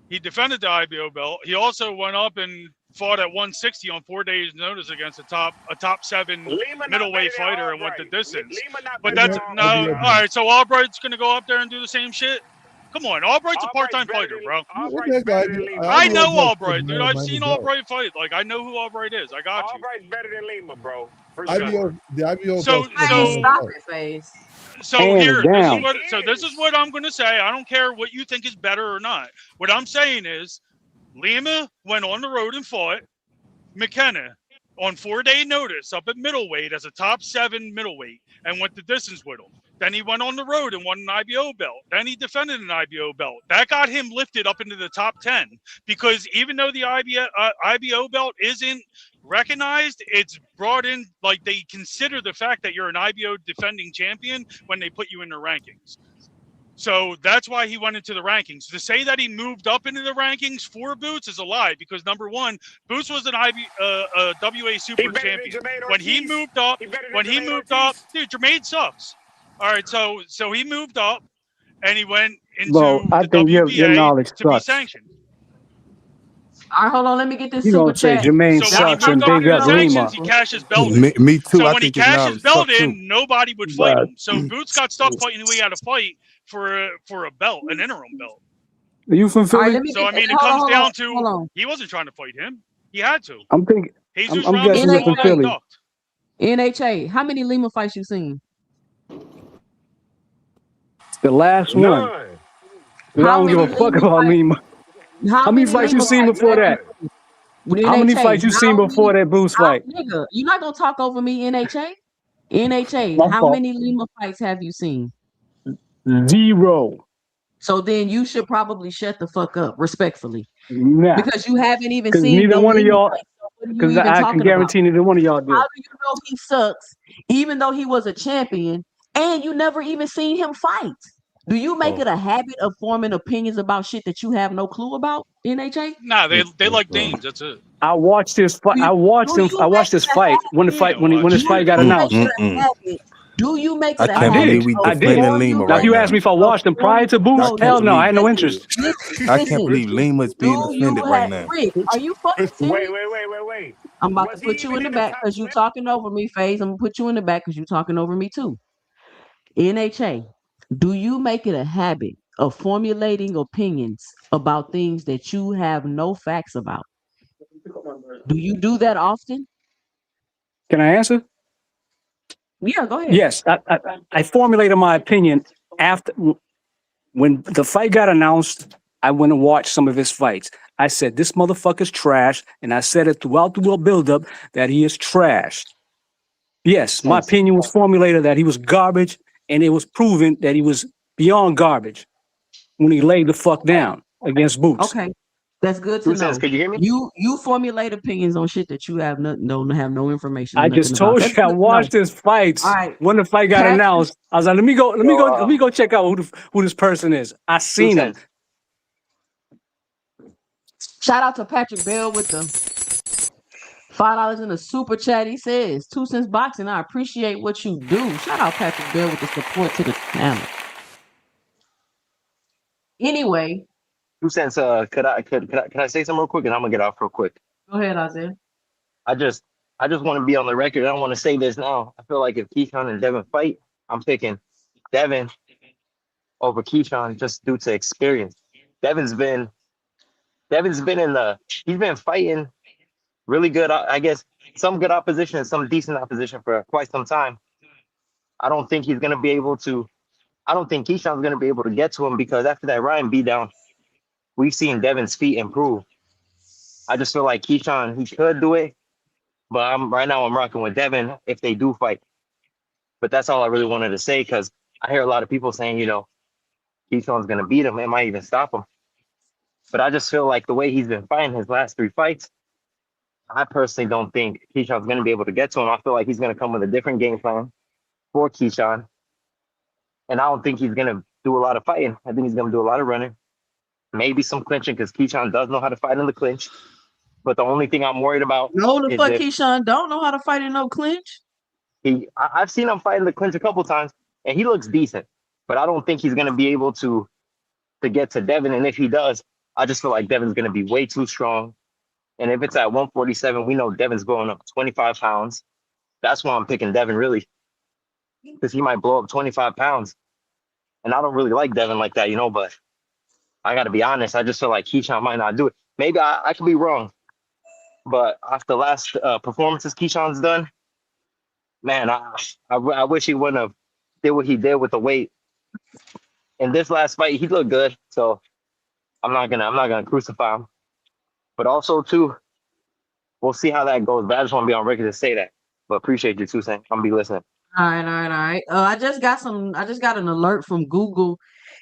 He defended the IBO belt. He also went up and fought at 160 on 4 days' notice against a top 7 middleweight fighter and went the distance. But that's no. All right, so Albright's gonna go up there and do the same shit. Come on, Albright's a part-time fighter, bro. I know Albright, dude. I've seen Albright fight. Like, I know who Albright is. I got you. Albright's better than Lima, bro. For sure. The IBO. So this is what I'm going to say. I don't care what you think is better or not. What I'm saying is, Lima went on the road and fought McKenna on 4-day notice up at middleweight as a top 7 middleweight and went the distance with him. Then he went on the road and won an IBO belt. Then he defended an IBO belt. That got him lifted up into the top 10 because even though the IBO belt isn't recognized, it's brought in, like, they consider the fact that you're an IBO defending champion when they put you in the rankings. So that's why he went into the rankings. To say that he moved up into the rankings for Boots is a lie because, number one, Boots was an WA Super Champion. When he moved up, dude, Jermaine sucks. All right, so he moved up and he went into the WBA to be sanctioned. All right, hold on. Let me get this super don't say chat. Jermaine sucks and big up Lima. He cashed his belt in. Me too. So I when he think his cashed his belt in, too. nobody would fight him. So Boots got stuck fighting who he had to fight for a belt, an interim belt. Are you from Philly? So I mean, it comes down to he wasn't trying to fight him. He had to. I'm guessing you're from Philly. NHA, how many Lima fights you seen? The last one. I don't give a fuck about Lima. How many fights you seen before that? With How many NHA, fights you seen before that Boost fight? nigga, you're not gonna talk over me, NHA. NHA, My how fault. many Lima fights have you seen? 0. So then you should probably shut the fuck up, respectfully, Nah, because you haven't even because seen neither no one of Lima y'all. fights. So what are you Because even I can talking about? guarantee neither one of y'all How did. do you know he sucks, even though he was a champion, and you never even seen him fight? Do you make Oh, it a habit of forming opinions about shit that you have no clue about, NHA? Nah, mm, they mm, like mm. Dames. That's it. I watched this fight. Do you, I watched do him. I you make watched this it a fight You habit? can't when watch his it. fight got Do you Mm, make announced. it mm, a mm. habit? Do you make I it a can't I habit believe did. we of I did. defending Lima Now, if right you formulating ask now. me if I of watched him prior to I Boost, no, can't hell listen, no, I believe had no listen, interest. listen, I can't listen. believe Lima is being Do you defended right have now. Rich? Are you fucking serious? Wait. I'm about to Was he put you even in the in the back top because you 20? talking over me, FaZe. I'm gonna put you in the back because you talking over me too. NHA, do you make it a habit of formulating opinions about things that you have no facts about? Do you do that often? Can I answer? Yeah, go ahead. Yes. I formulated my opinion after when the fight got announced. I went and watched some of his fights. I said this motherfucker's trash, and I said it throughout the world buildup that he is trash. Yes, my Thanks. opinion was formulated that he was garbage, and it was proven that he was beyond garbage when he laid the fuck Okay. down against Boots. Okay. That's good to 2 cents. know. Could you hear me? You formulate opinions on shit that you have no information or I nothing just about. told That's you I good to know. watched his All fights right. when the fight got Patrick, announced. I was like, Yo, let me go check out who this person is. I two seen him. cents. shout out to Patrick Bell with the $5 in the super chat. He says, 2 cents boxing. I appreciate what you do. Shout out Patrick Bell with the support to the channel. Anyway, 2 cents. Could I say something real quick, and I'm gonna get off real quick. go ahead, Isaiah. I just I just want to be on the record. I don't want to say this now. I feel like if Keyshawn and Devin fight, I'm picking Devin over Keyshawn just due to experience. Devin's been Devin's been in the he's been fighting really good. I guess some good opposition and some decent opposition for quite some time. I don't think he's gonna be able to. I don't think Keyshawn's gonna be able to get to him because after that Ryan beatdown, we've seen Devin's feet improve. I just feel like Keyshawn he could do it, but right now I'm rocking with Devin if they do fight. But that's all I really wanted to say because I hear a lot of people saying, Keyshawn's gonna beat him. It might even stop him. But I just feel like the way he's been fighting his last 3 fights, I personally don't think Keyshawn's gonna be able to get to him. I feel like he's gonna come with a different game plan for Keyshawn. And I don't think he's gonna do a lot of fighting. I think he's gonna do a lot of running, maybe some clinching because Keyshawn does know how to fight in the clinch. But the only thing I'm worried about No, the is fuck if Keyshawn don't know how to fight in no clinch. I've seen him fight in the clinch a couple times, and he looks decent. But I don't think he's gonna be able to get to Devin. And if he does, I just feel like Devin's gonna be way too strong. And if it's at 147, we know Devin's going up 25 pounds. That's why I'm picking Devin really, because he might blow up 25 pounds. And I don't really like Devin like that, but I got to be honest. I just feel like Keyshawn might not do it. Maybe I could be wrong. But after the last performances Keyshawn's done, man, I wish he wouldn't have did what he did with the weight. In this last fight, he looked good. So I'm not gonna crucify him. But also too, we'll see how that goes. But I just want to be on record to say that. But appreciate you too, saying I'm gonna be listening. All right, all right, all right. I just got an alert from Google.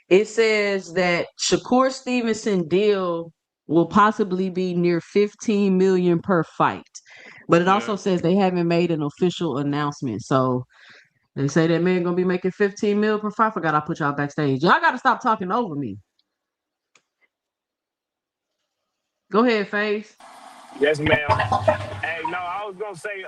It says that Shakur Stevenson deal will possibly be near 15 million per fight. But it Yeah. also says they haven't made an official announcement. So they say that man gonna be making 15 mil per fight. Forgot I put y'all backstage. Y'all gotta stop talking over me. Go ahead, Face. Yes, ma'am. Hey, no, I was gonna say,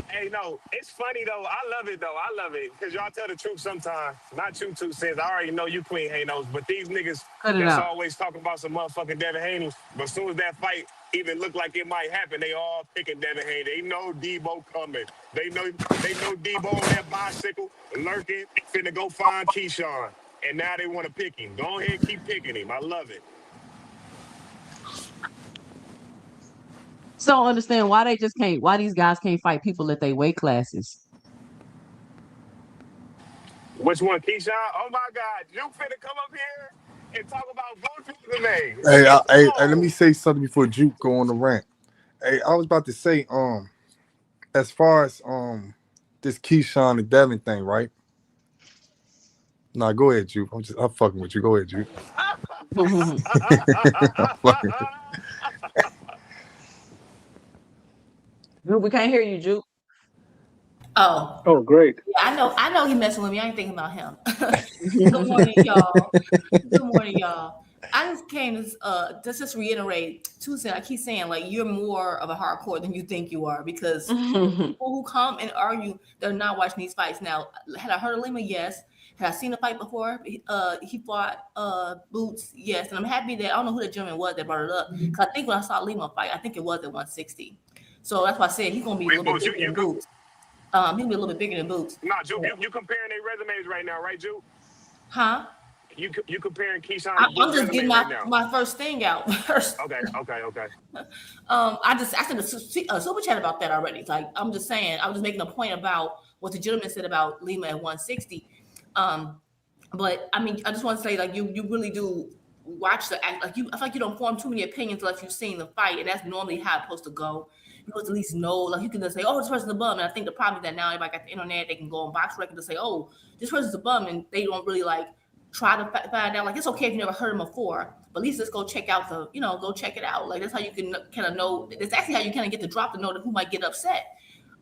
hey, no, it's funny though. I love it though. I love it because y'all tell the truth sometimes. Not you 2 cents. I already know you Queen Haynos, but these niggas Cut it that's out. always talking about some motherfucking Devin Haney. But as soon as that fight even look like it might happen, they all picking Devin Haney. They know Debo coming. They know Debo on that bicycle lurking, finna go find Keyshawn. And now they want to pick him. Go ahead, keep picking him. I love it. So don't understand why they just can't. Why these guys can't fight people at their weight classes. Which one, Keyshawn? Oh my God, you finna come up here? and talk about both resumes. Hey, Let's let me go. say something before Juke go on the rant. Hey, I was about to say, as far as this Keyshawn and Devin thing, right? Nah, go ahead, Juke. I'm fucking with you. Go ahead, Juke. I'm fucking. Juke, we can't hear you, Juke. Oh, Oh, great. yeah, I know he messing with me. I ain't thinking about him. Good morning, y'all. Good morning, y'all. I just came to just reiterate Tuesday. I keep saying like you're more of a hardcore than you think you are because people who come and argue they're not watching these fights. Now, had I heard of Lima? Yes. Had I seen a fight before? He fought Boots. Yes, and I'm happy that I don't know who the gentleman was that brought it up because I think when I saw Lima fight, I think it was at 160. So that's why I said he's gonna be a Wait, little bit Boots, bigger than Boots. He'll be a little bit bigger than Boots. nah, Juke, you comparing their resumes right now, right, Juke? Huh? You comparing Keyshawn and I'm Boots' just resume getting right now? my first thing out first. Okay. I sent a super chat about that already. Like I'm just saying, I was just making a point about what the gentleman said about Lima at 160. But I mean, I just want to say, like, you really do watch the act. Like, I feel like you don't form too many opinions unless you've seen the fight, and that's normally how it's supposed to go. You supposed to at least know, like, you can just say, "Oh, this person's a bum," and I think the problem is that now everybody got the internet, they can go on Box Record to say, "Oh, this person's a bum," and they don't really like try to find out. Like, it's okay if you never heard him before, but at least let's go check out go check it out. Like, that's how you can kind of know. That's actually how you kind of get the drop to know who might get upset.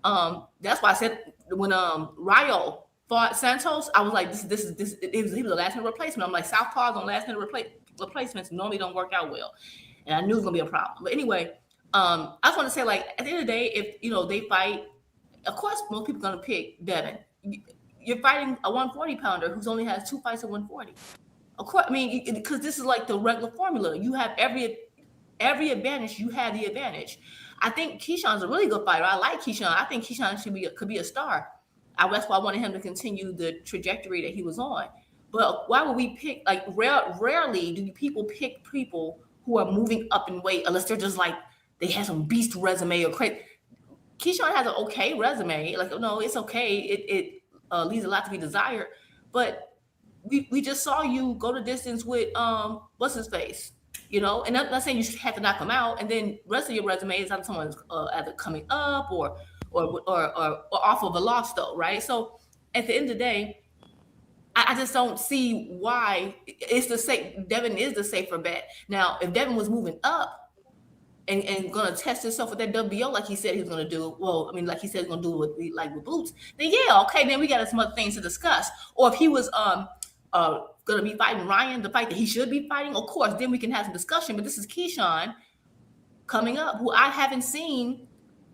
That's why I said when Ryo fought Santos, I was like, he was a last minute replacement. I'm like, Southpaws on last minute replacements normally don't work out well, and I knew it was gonna be a problem. But anyway, I just want to say, like, at the end of the day, if they fight, of course most people are gonna pick Devin. You're fighting a 140 pounder who's only has 2 fights at 140. Of course, I mean, because this is like the regular formula. You have every advantage. You have the advantage. I think Keyshawn's a really good fighter. I like Keyshawn. I think Keyshawn could be a star. That's why I wanted him to continue the trajectory that he was on. But why would we pick, like, rarely do people pick people who are moving up in weight unless they're just like, they have some beast resume or crazy. Keyshawn has an okay resume. Like, no, it's okay. It leaves a lot to be desired. But we just saw you go the distance with what's his face, and I'm not saying you should have to knock him out, and then the rest of your resume is on someone's either coming up or off of a loss, though, right? So at the end of the day, I just don't see why it's the safe. Devin is the safer bet. Now, if Devin was moving up and going to test himself with that WBO like he said he was going to do, well, I mean, like he said he's going to do with Boots, then yeah, okay, then we got some other things to discuss. Or if he was going to be fighting Ryan, the fight that he should be fighting, of course, then we can have some discussion. But this is Keyshawn coming up, who I haven't seen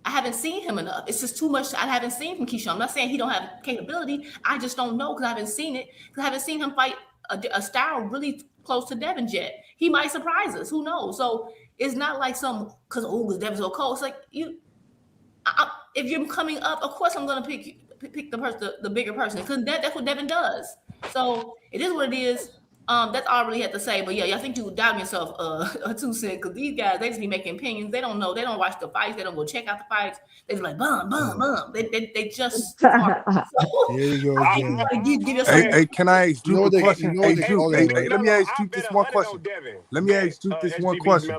him enough. It's just too much I haven't seen from Keyshawn. I'm not saying he don't have capability. I just don't know because I haven't seen it. Because I haven't seen him fight a style really close to Devin yet. He might surprise us. Who knows? So it's not like because Devin's so cold. It's like if you're coming up, of course I'm going to pick the bigger person because that's what Devin does. So it is what it is. That's all I really had to say. But yeah, I think you doubt yourself 2 cents because these guys, they just be making opinions. They don't know. They don't watch the fights. They don't go check out the fights. They just like bum. They just talk. So, Here you go again. give yourself. Hey, can I ask Juke a question? Hey, Juke, right? let me ask Juke this one question. Let me ask Juke this one question.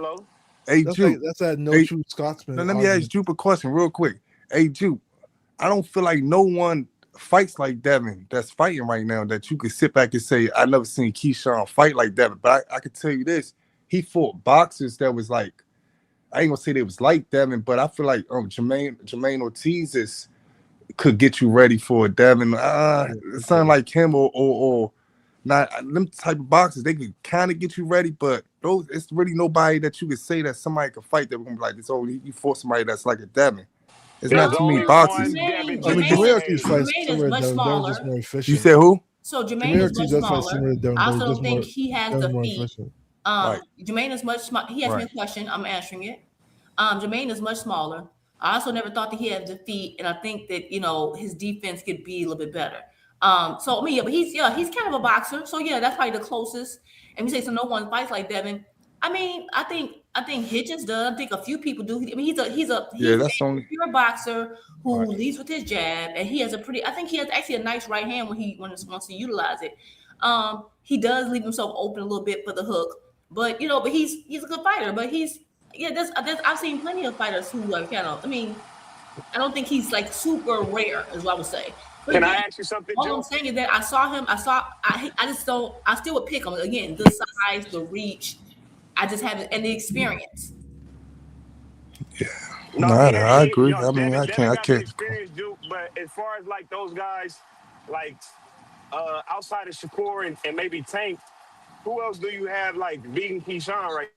Hey, Juke. That's that no true Scotsman. Let me ask Juke a question real quick. Hey, Juke, I don't feel like no one fights like Devin that's fighting right now that you could sit back and say, I never seen Keyshawn fight like Devin. But I can tell you this, he fought boxers that was like, I ain't gonna say they was like Devin, but I feel like Jermaine Ortiz could get you ready for Devin. Something like him or not them type of boxers, they could kind of get you ready, but it's really nobody that you could say that somebody could fight that we're gonna be like this. Oh, you fought somebody that's like a Devin. It's not too many boxers. Jermaine is much smaller. You said who? So Jermaine is much smaller. I also don't think he has the feet. Jermaine is much smaller. He asked me a question. I'm answering it. Jermaine is much smaller. I also never thought that he had the feet, and I think that his defense could be a little bit better. So I mean, but he's kind of a boxer. So yeah, that's probably the closest. And we say so no one fights like Devin. I mean, I think Hitchens does. I think a few people do. I mean, he's a pure boxer who leads with his jab, and he has I think he has actually a nice right hand when he wants to utilize it. He does leave himself open a little bit for the hook, but but he's a good fighter. But there's I've seen plenty of fighters who are kind of. I mean, I don't think he's like super rare, is what I would say. But Can I again, ask you something, all Joe? I'm saying is that I just don't. I still would pick him again. The size, the reach. I just haven't, and the experience. No, I agree. yo, I mean, Devin I got the can't. experience, Duke. But as far as like those guys, like outside of Shakur and maybe Tank, who else do you have like beating Keyshawn right?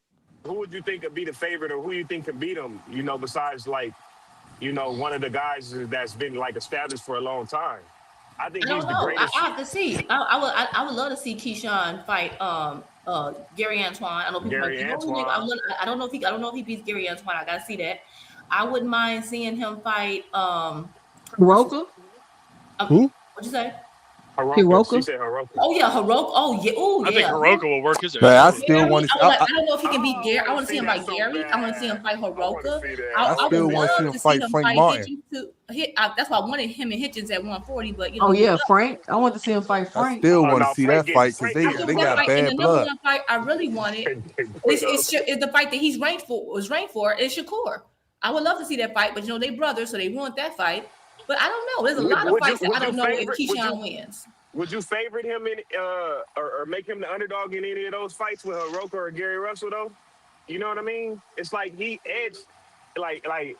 Who would you think could be the favorite, or who you think could beat him? Besides like, one of the guys that's been like established for a long time. I think I he's don't the know. greatest. I have to see. I would love to see Keyshawn fight Gary Antoine. I know people Gary like Antoine. I don't know if he beats Gary Antoine. I gotta see that. I wouldn't mind seeing him fight Roka? Who? What'd you say? Hiroka. She said Hiroka. Oh yeah, Hiroka. Oh yeah. Oh yeah. I think Hiroka will work his ass. Man, I over. still want to. I don't know if he can beat Gary. I want to see him that fight so Gary. I want to see him fight Hiroka. I still want to see him fight Frank Martin. That's why I wanted him and Hitchens at 140. But Oh yeah, Frank. I want to see him fight I Frank. still want to no, see Frank that fight because Frank- they got bad and the blood. number one fight I really wanted is the fight that he's ranked for. Is Shakur. I would love to see that fight, but they brothers, so they want that fight. But I don't know. There's a lot of fights that I don't know if Keyshawn wins. Would you favorite him in or make him the underdog in any of those fights with Hiroka or Gary Russell though? You know what I mean? It's like he edged like I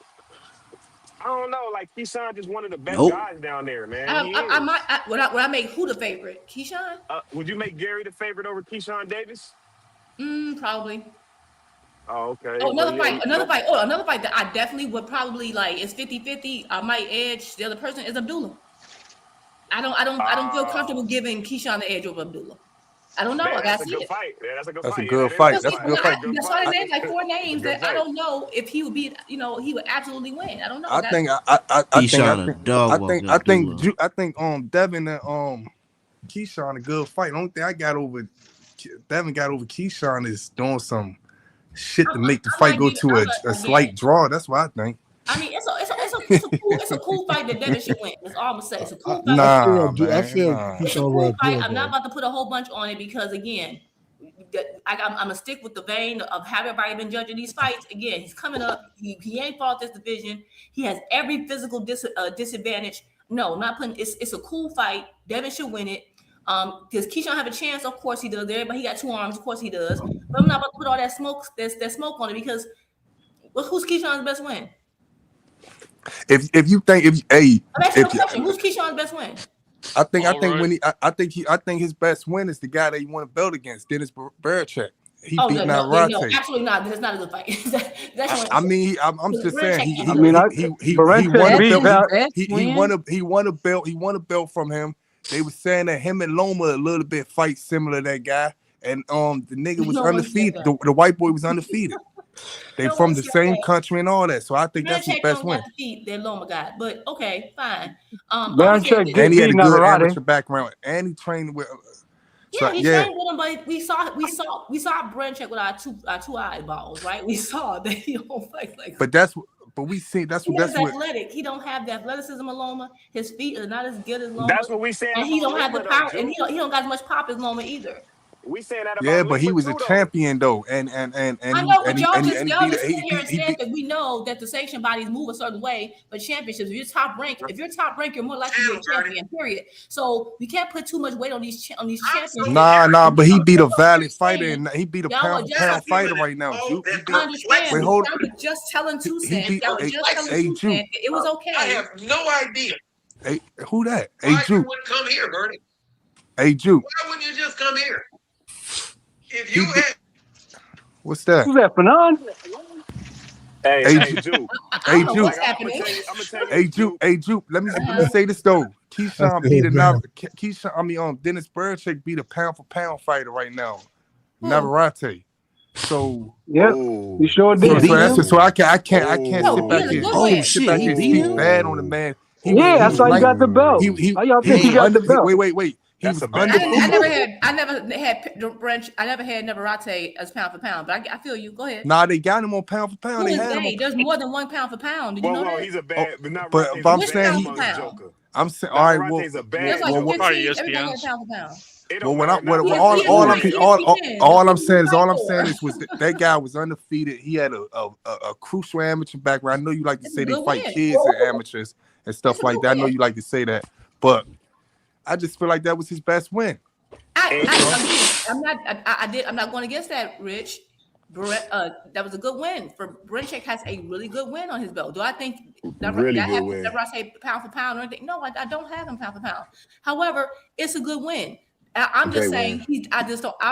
don't know, like Keyshawn just one of the best guys down there, man. Would I make who the favorite? Keyshawn? Would you make Gary the favorite over Keyshawn Davis? Probably. Oh, okay. Oh, another fight that I definitely would probably like is 50-50. I might edge the other person is Abdullah. I don't feel comfortable giving Keyshawn the edge over Abdullah. I don't know. I gotta see it. That's a good That's fight. a good fight. That's a good fight. That's why I named like 4 names that I don't know if he would be. He would absolutely win. I don't know. I think Devin and Keyshawn a good fight. The only thing I got over Devin got over Keyshawn is doing some shit to make the fight go to a slight draw. That's what I think. I mean, it's a cool fight that Devin should win. That's all I'm gonna say. It's a cool fight. I feel it's a cool fight. I'm not about to put a whole bunch on it because again, I'm gonna stick with the vein of have everybody been judging these fights. Again, he's coming up. He ain't fought this division. He has every physical disadvantage. No, not putting. It's a cool fight. Devin should win it. Does Keyshawn have a chance? Of course he does. Everybody he got 2 arms. Of course he does. But I'm not about to put all that smoke. That smoke on it because who's Keyshawn's best win? If you think who's Keyshawn's best win? I think his best win is the guy that he want to belt against, Dennis Barachek. He beat Navarrete. No, absolutely not. That's not a good fight. I'm just saying he won a belt from him. They were saying that him and Loma a little bit fight similar to that guy, and the nigga was undefeated. The white boy was undefeated. They from the same country and all that, so I think that's his best win. Their Loma guy, but okay, fine. And he had a good amateur background, and he trained with. Trained with him, but we saw Branchek with our two eyeballs, right? We saw that he don't fight like. But we see that's he's what athletic. He don't have the athleticism of Loma. His feet are not as good as Loma. That's what we said. And he don't have the power, and he don't got as much pop as Loma either. We saying that about but he was a champion though, and I know, but y'all just sit here and said that we know that the sanction bodies move a certain way, but championships, if you're top ranked, you're more likely to be a champion. Period. So we can't put too much weight on these champions. Nah, but he beat a valiant fighter, and he beat a pound fighter right now. Wait, hold on. Just telling 2 cents. It was okay. I have no idea. Hey, who that? Why you wouldn't come here, Bernie? Hey, Juke. Why wouldn't you just come here? If you had. What's that? Who's that, Fanon? Hey, Juke. Hey, Juke. Hey, Juke. Let me say this though. Keyshawn beat Dennis Barachek beat a pound for pound fighter right now, Navarrete. So you sure did. So I can't sit back here. And speak bad on the man. That's why you got the belt. How y'all think he got the belt? Wait. I never had Navarrete as pound for pound, but I feel you. Go ahead. Nah, they got him on pound for pound. There's more than 1 pound for pound. Did you know that? He's a bad, but I'm saying all right. Well, everybody had pound for pound. It Well, don't matter now. well, He has a right all I'm ESPN. saying is That's all what I'm he's saying fighting is was for. that guy was undefeated. He had a crucial amateur background. I know you like to It's a say they good fight win. kids and amateurs and It's stuff a like good that. I know win. you like to say that, but I just feel like that was his best win. I'm not going against that, Rich. That was a good win for Brenchek. Has a really good win on his belt. Do I think that Really good happens win. whenever I say pound for pound or anything? No, I don't have him pound for pound. However, it's a good win. I'm just saying I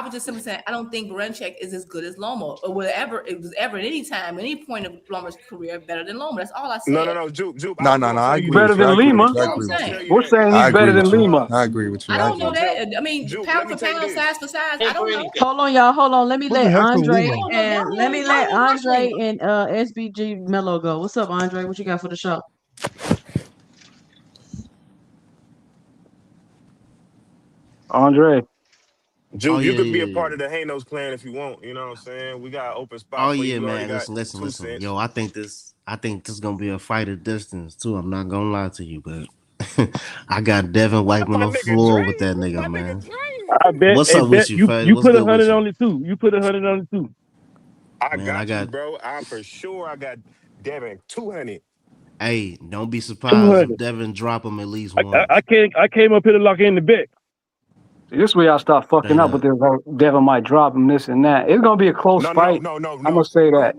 was just simply saying I don't think Brenchek is as good as Lomo or whatever it was ever at any time, any point of Lomo's career better than Lomo. That's all I said. No, Juke. No, I He's agree better with you. than Lima. That's what I'm saying. We're saying I he's agree better than with you. Lima. I agree with you. I don't know Juke, that. I mean, Juke, pound let me for tell you pound, this. size for size. I don't know. Hold on, y'all. Hold on. Let me What the let heck's a Andre Lima? and let me Y'all let ain't watch Andre Lima. and SBG Mello go. What's up, Andre? What you got for the show? Andre. Juke, you could be a part of the Hanos clan if you want. You know what I'm saying? We got an open spot for you. We already got 2 cents. Yo, I think this is gonna be a fight of distance too. I'm not gonna lie to you, but I got Devin wiping My the nigga floor with Dre. that My nigga, nigga man. Dre. I bet. What's I up with bet you, you Fade? you What's put good with 100 you? on it too. You put 100 on it too. I Man, I got you, got bro. I for sure I got Devin 200. hey, don't be surprised if 200. Devin drop him at least I, once. I came up here to lock in the bet. This way I start fucking Straight up with up. this. Devin might drop him, this and that. It's gonna be a close fight. I'm gonna say that.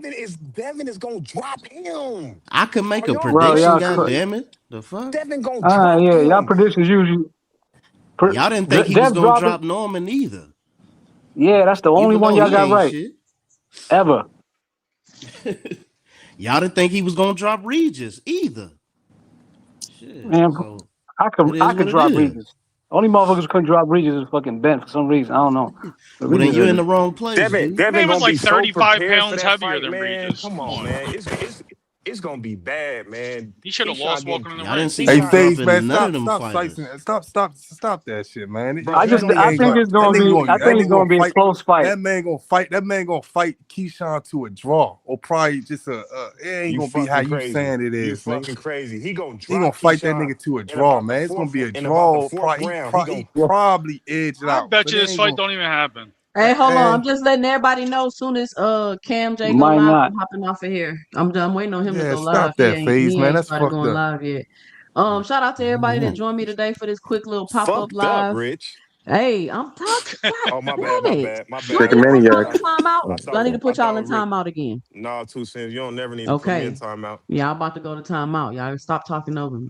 Devin is gonna drop him. I could make Are a y'all Well, prediction, y'all god could. crazy? damn it. The fuck? Devin gonna drop Yeah, y'all him. predictions usually. Y'all didn't think he was Dev gonna dropping. drop Norman either. Yeah, that's the only Even one though y'all he got ain't right shit. ever. Y'all didn't think he was gonna drop Regis either. Shit. Man, So it is I could what it drop is. Regis. Only motherfuckers couldn't drop Regis is fucking Ben for some reason. I don't know. But Well, then Regis you're is in the wrong place, Devin, G. Devin Man was gonna like be so 35 prepared for pounds that heavier fight, than man. Regis. Come Come on, on. man. It's gonna be bad, man. He should have Keyshawn lost getting walking in the Y'all didn't ring. see him Hey, Keyshawn, Phase, man, dropping none of stop them slicing fighters. it. Stop that shit, man. bro. That He I nigga gonna ain't think gonna. it's That gonna nigga be. gonna. I That think it's nigga gonna gonna be a fight. close fight. That man gonna fight. That man gonna fight Keyshawn to a draw, or probably just a. It ain't you gonna be how fucking you crazy. saying it You is, nigga. fucking crazy. He gonna He gonna drop fight that Keyshawn nigga to a draw, man. It's gonna be a in about the draw. fourth He round. He gonna probably edge it I out, bet but you it this ain't fight gonna. don't even happen. Hey, hold on. I'm Man, just letting everybody know as soon as Cam J go Might live, not. I'm hopping off of here. I'm done. I'm waiting on him to yeah, go live. stop that Phase, He man. ain't That's started fucked going up. live yet. Shout out to everybody that joined me today for this quick little pop-up fucked up, live. Rich. Hey, I'm talking. God Oh, my bad, my damn it. bad, my Do I bad, need Chicken to my put bad. y'all maniac. in timeout? Do I need to I put y'all thought in Rich. timeout again? No, 2 cents. You don't never need to put me in Okay. timeout. Yeah, I'm about to go to timeout. Y'all stop talking over me.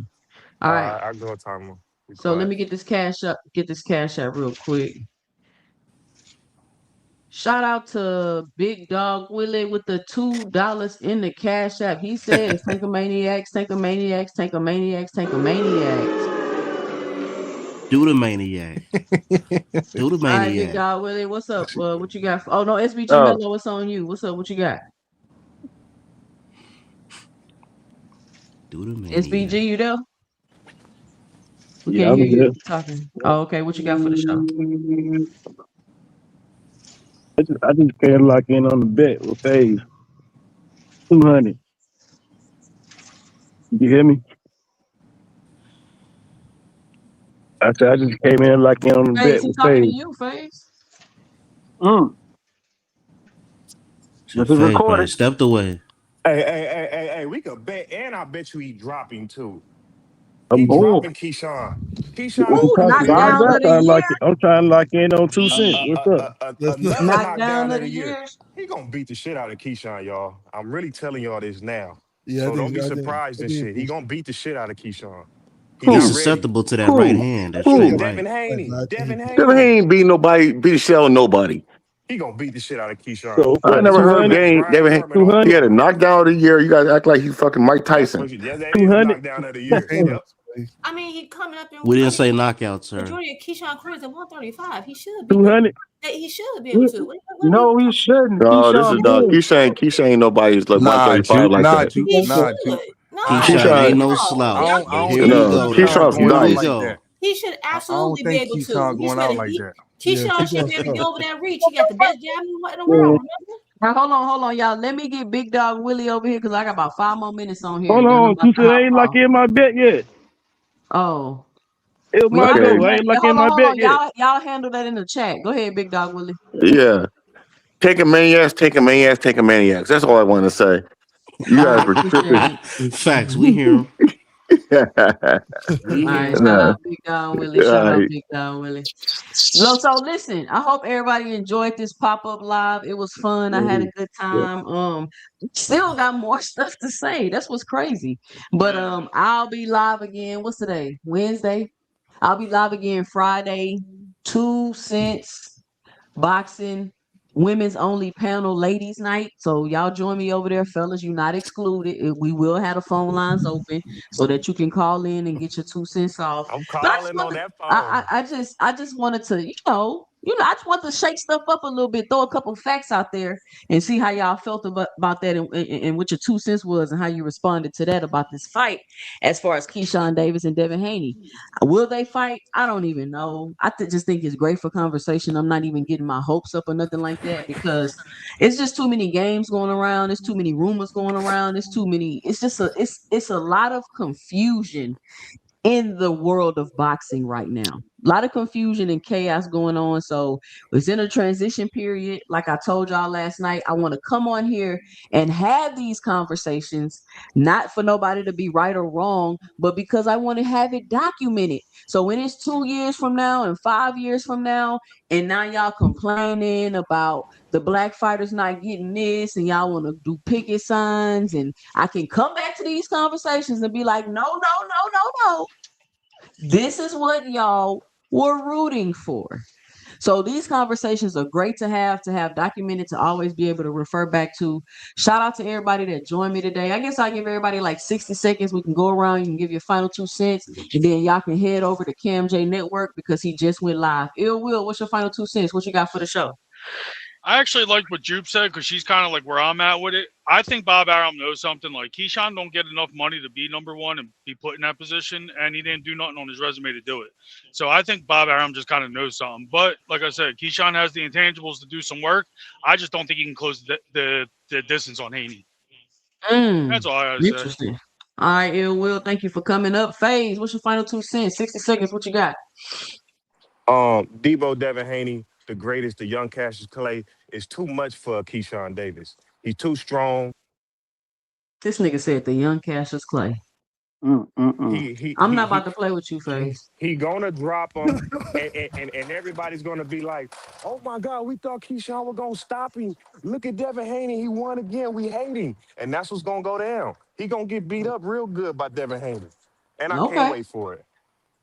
All All right. right, I go timeout. Be So let quiet. me get this cash up real quick. Shout out to Big Dog Willie with the $2 in the cash app. He says, "Tank a maniacs, tank a maniacs, tank a maniacs, tank a maniacs." Do the maniac. Do the All right, Big maniac. Dog Willie, what's up? What you got? Oh no, SBG Oh, Mello, what's on you? What's up? What you got? Do the maniac. SBG, you there? We yeah, can't I'm hear you here. if you're talking. Oh, okay. What you got for the show? I just can't lock in on the bet with Phase. 200. You hear me? I said I just came in and locked in on the Face, bet he with talking to Phase. you, Face. So This is Phase probably recorded. stepped away. Hey, we could bet, and I bet you he dropping too. He I'm, Oh, dropping Keyshawn. what you Ooh, Keyshawn talking is about? knockdown of the year. I'm trying to lock in on 2 cents. Yee. What's up? Let's not. another Knockdown knockdown of of the the year. year. He gonna beat the shit out of Keyshawn, y'all. I'm really telling y'all this now. Yeah, So don't be I think surprised that'd and be shit. He interesting. gonna beat the shit out of Keyshawn. He He's not who? ready. susceptible to that right Who? hand, that straight Who? Devin right. Haney. I think Devin Devin Haney. ain't beat nobody, beat the shell on nobody. He gonna beat the shit out of Keyshawn. So I what? never Just heard 200? like Dane, Brian Devin. Norman He 200? had a also. knockdown of the year. You guys act like he's fucking Mike That's what Tyson. that is 200? knockdown of the he's year. famous. Yep. I mean, he coming up in. We I didn't mean, say knockout, sir. majority of Keyshawn careers at 135. He should be. 200? He should be able to. What are we No, he shouldn't. No, this is Keyshawn did. Keyshawn ain't nobody's like Nah, 135 Juke. like Nah, that. Juke. He Nah, should. Juke. No, Keyshawn Keyshawn, ain't no I y'all slouch. don't. I And crazy. don't here think we no, go now. Keyshawn Keyshawn's going Here out we nice. like go. that. He should I don't absolutely be think able to. Keyshawn going out like that. Yeah, Keyshawn should be able to Keyshawn get tough. over that reach. He got the best jab in the Man, world. Remember? Now hold on, y'all. Let me get Big Dog Willie over here because I got about 5 more minutes on here, hold and then I'm on. about You to said I hop ain't off. locked in my bet yet. Oh, It was my Y'all, Okay. goal. I ain't lucky in hold on, my hold bet on. yet. Y'all handle that in the chat. Go ahead, Big Dog Willie. Yeah. Take a maniacs, take a maniacs, take a maniacs. That's all I want to say. You All guys right, were appreciate tripping. it. Facts, we hear him. All We hear right, him. shout No. out Big Dog Willie. All Shout out right. Big Dog Willie. So listen, I hope everybody enjoyed this pop-up live. It was fun. I had a good Yeah. time. Still got more stuff to say. That's what's crazy. But Yeah. I'll be live again. What's today? Wednesday. I'll be live again Friday. 2 cents boxing women's only panel ladies night. So y'all join me over there, fellas. You're not excluded. We will have the phone lines open so that you can call in and get your 2 cents off. I'm But I just calling on wanted, that phone. I just wanted to, I just want to shake stuff up a little bit, throw a couple facts out there, and see how y'all felt about that, and what your 2 cents was, and how you responded to that about this fight, as far as Keyshawn Davis and Devin Haney. Will they fight? I don't even know. Just think it's great for conversation. I'm not even getting my hopes up or nothing like that, because it's just too many games going around. There's too many rumors going around. It's too many. It's just it's a lot of confusion in the world of boxing right now. A lot of confusion and chaos going on. So it's in a transition period. Like I told y'all last night, I want to come on here and have these conversations, not for nobody to be right or wrong, but because I want to have it documented. So when it's 2 years from now and 5 years from now, and now y'all complaining about the black fighters not getting this, and y'all want to do picket signs, and I can come back to these conversations and be like, no, no, no, no, no. This is what y'all were rooting for. So these conversations are great to have documented, to always be able to refer back to. Shout out to everybody that joined me today. I guess I'll give everybody like 60 seconds. We can go around. You can give your final 2 cents, and then y'all can head over to Cam J Network because he just went live. Ill Will, what's your final 2 cents? What you got for the show? I actually like what Jupe said because she's kind of like where I'm at with it. I think Bob Arum knows something. Like Keyshawn don't get enough money to be number one and be put in that position, and he didn't do nothing on his resume to do it. So I think Bob Arum just kind of knows something. But like I said, Keyshawn has the intangibles to do some work. I just don't think he can close the distance on Haney. That's all I gotta say. Interesting. All right, Ill Will, thank you for coming up. FaZe, what's your final 2 cents? 60 seconds. What you got? Debo Devin Haney, the greatest, the young Cassius Clay, is too much for Keyshawn Davis. He's too strong. This nigga said the young Cassius Clay. He he I'm he not about he to play with you, FaZe. he gonna drop him, and everybody's gonna be like, "Oh my God, we thought Keyshawn was gonna stop him. Look at Devin Haney, he won again. We hate him, and that's what's gonna go down. He gonna get beat up real good by Devin Haney, and I can't Okay. wait for it."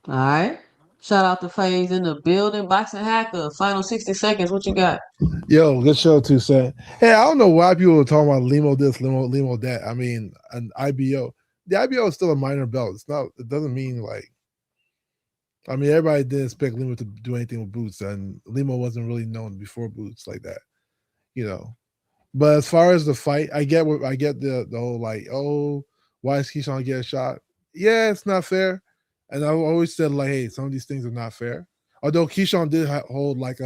All right. Shout out to FaZe in the building. Boxing Hacker, final 60 seconds. What you got? Yo, good show, 2 cent. Hey, I don't know why people are talking about Limo this, Limo that. I mean, an IBO. The IBO is still a minor belt. It's not. It doesn't mean like. I mean, everybody didn't expect Limo to do anything with Boots, and Limo wasn't really known before Boots like that, you know. But as far as the fight, I get the whole like, oh, why is Keyshawn get a shot? Yeah, it's not fair, and I've always said like, hey, some of these things are not fair. Although Keyshawn did hold like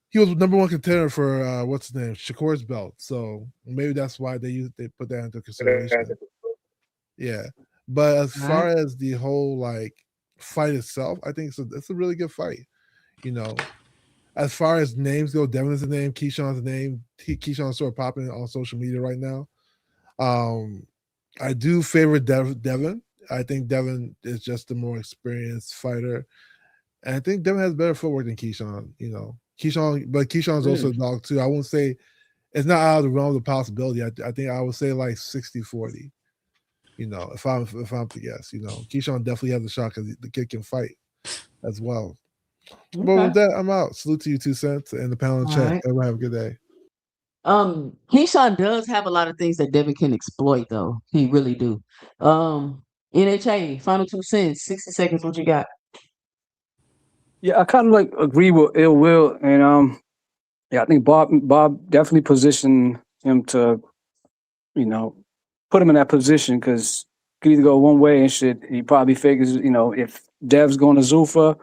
he was number one contender for what's his name, Shakur's belt. So maybe that's why they put that into consideration. Yeah, but as All far right. as the whole like fight itself, I think it's a really good fight. You know, as far as names go, Devin is a name, Keyshawn's a name. Keyshawn's sort of popping on social media right now. I do favor Devin. I think Devin is just a more experienced fighter, and I think Devin has better footwork than Keyshawn. You know, but Keyshawn's also a dog too. I won't say it's not out of the realm of the possibility. I think I would say like 60-40. You know, if I'm to guess, you know, Keyshawn definitely has a shot because the kid can fight as well. But with that, I'm out. Salute to you, 2 cents, and the panel in All chat. right. Everyone have a good day. Keyshawn does have a lot of things that Devin can exploit, though. He really do. NHA, final 2 cents, 60 seconds. What you got? Yeah, I kind of like agree with Ill Will, and yeah, I think Bob definitely positioned him to, you know, put him in that position because could either go one way and shit. He probably figures, you know, if Dev's going to Zuffa,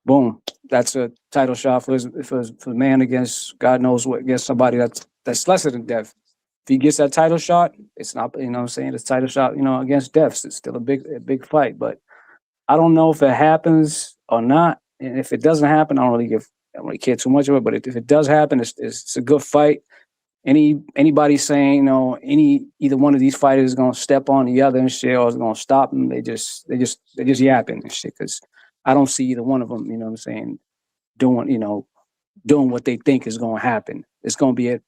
boom, that's a title shot for the man against God knows what, against somebody that's lesser than Dev. If he gets that title shot, it's not, you know what I'm saying, it's title shot, you know, against Dev. It's still a big fight. But I don't know if it happens or not. And if it doesn't happen, I don't really care too much of it. But if it does happen, it's a good fight. Anybody saying either one of these fighters is gonna step on the other and shit or is gonna stop them, they just yapping and shit. Because I don't see either one of them. You know what I'm saying? Doing what they think is gonna happen. It's gonna be a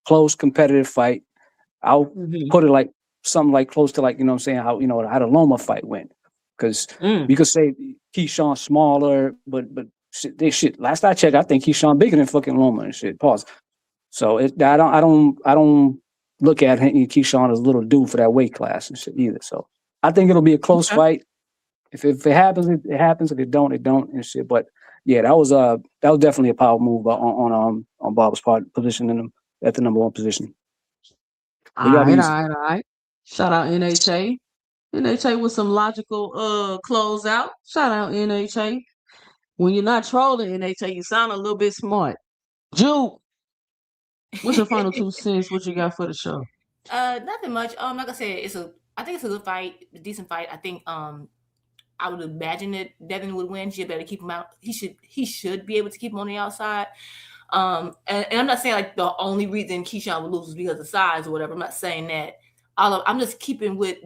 close competitive fight. I'll put it like something like close to like, you know what I'm saying, how the Loma fight went. Because you could say Keyshawn smaller, but shit. Last I checked, I think Keyshawn bigger than fucking Loma and shit. Pause. So I don't look at Keyshawn as a little dude for that weight class and shit either. So I think it'll be a close fight. If it happens, it happens. If it don't, it don't and shit. But yeah, that was definitely a power move on Bob's part, positioning him at the number one position. All right. Shout out NHA. NHA with some logical closeout. Shout out NHA. When you're not trolling NHA, you sound a little bit smart. Juke, what's your final 2 cents? What you got for the show? Nothing much. Like I said, I think it's a good fight, a decent fight. I think I would imagine that Devin would win. She better keep him out. He should be able to keep him on the outside. And I'm not saying like the only reason Keyshawn would lose is because of size or whatever. I'm not saying that. I'm just keeping with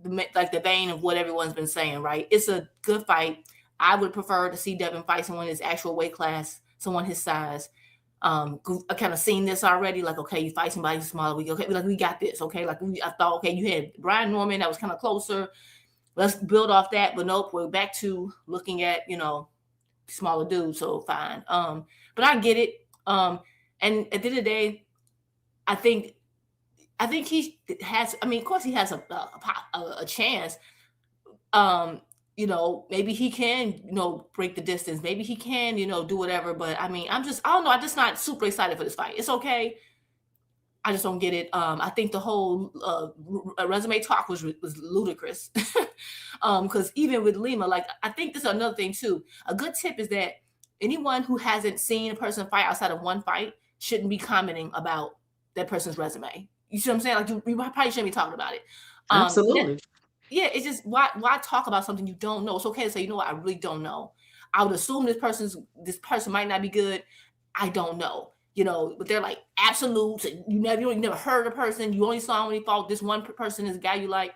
the vein of what everyone's been saying. Right? It's a good fight. I would prefer to see Devin fight someone his actual weight class, someone his size. I kind of seen this already. Like, okay, you fight somebody smaller. We got this. Okay, I thought, okay, you had Brian Norman that was kind of closer. Let's build off that, but nope, we're back to looking at smaller dudes. So fine, but I get it. And at the end of the day, I think he has. I mean, of course, he has a chance. Maybe he can, break the distance. Maybe he can, do whatever. But I mean, I don't know. I'm just not super excited for this fight. It's okay. I just don't get it. I think the whole resume talk was ludicrous. Because even with Lima, like, I think this is another thing too. A good tip is that anyone who hasn't seen a person fight outside of one fight shouldn't be commenting about that person's resume. You see what I'm saying? Like, you probably shouldn't be talking about it. Absolutely. Yeah, it's just why talk about something you don't know? It's okay to say, you know what, I really don't know. I would assume this person might not be good. I don't know. But they're like absolutes. You never heard of a person. You only saw him when he fought. This one person is a guy you like,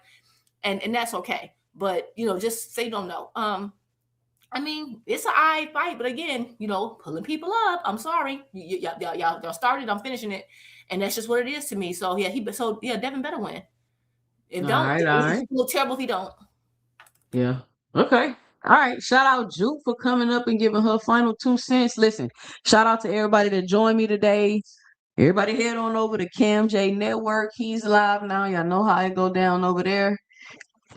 and that's okay. But just say you don't know. I mean, it's an eye fight, but again, pulling people up. I'm sorry, y'all started. I'm finishing it, and that's just what it is to me. So yeah, Devin better win. If don't, All it's right. a little terrible if he don't. Yeah. Okay. All right. Shout out Juke for coming up and giving her final 2 cents. Listen, shout out to everybody that joined me today. Everybody head on over to Cam J Network. He's live now. Y'all know how it go down over there.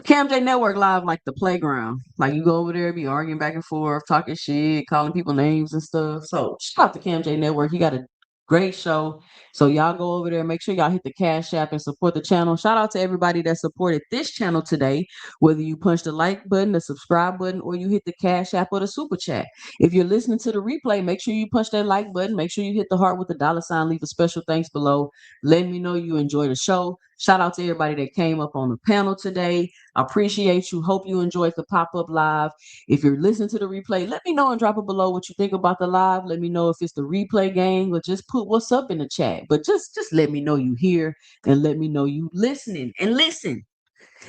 Cam J Network live like the playground. Like you go over there, be arguing back and forth, talking shit, calling people names and stuff. So shout out to Cam J Network. He got a great show. So y'all go over there. Make sure y'all hit the Cash App and support the channel. Shout out to everybody that supported this channel today. Whether you punch the like button, the subscribe button, or you hit the Cash App or the Super Chat. If you're listening to the replay, make sure you punch that like button. Make sure you hit the heart with the $sign. Leave a special thanks below. Let me know you enjoy the show. Shout out to everybody that came up on the panel today. I appreciate you. Hope you enjoyed the pop-up live. If you're listening to the replay, let me know and drop it below what you think about the live. Let me know if it's the replay gang or just put what's up in the chat. But just let me know you here and let me know you listening. And listen,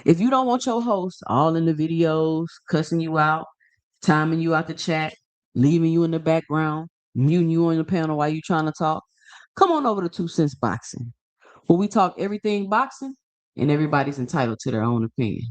if you don't want your host all in the videos, cussing you out, timing you out the chat, leaving you in the background, muting you on the panel while you trying to talk, come on over to 2 Cents Boxing, where we talk everything boxing and everybody's entitled to their own opinion.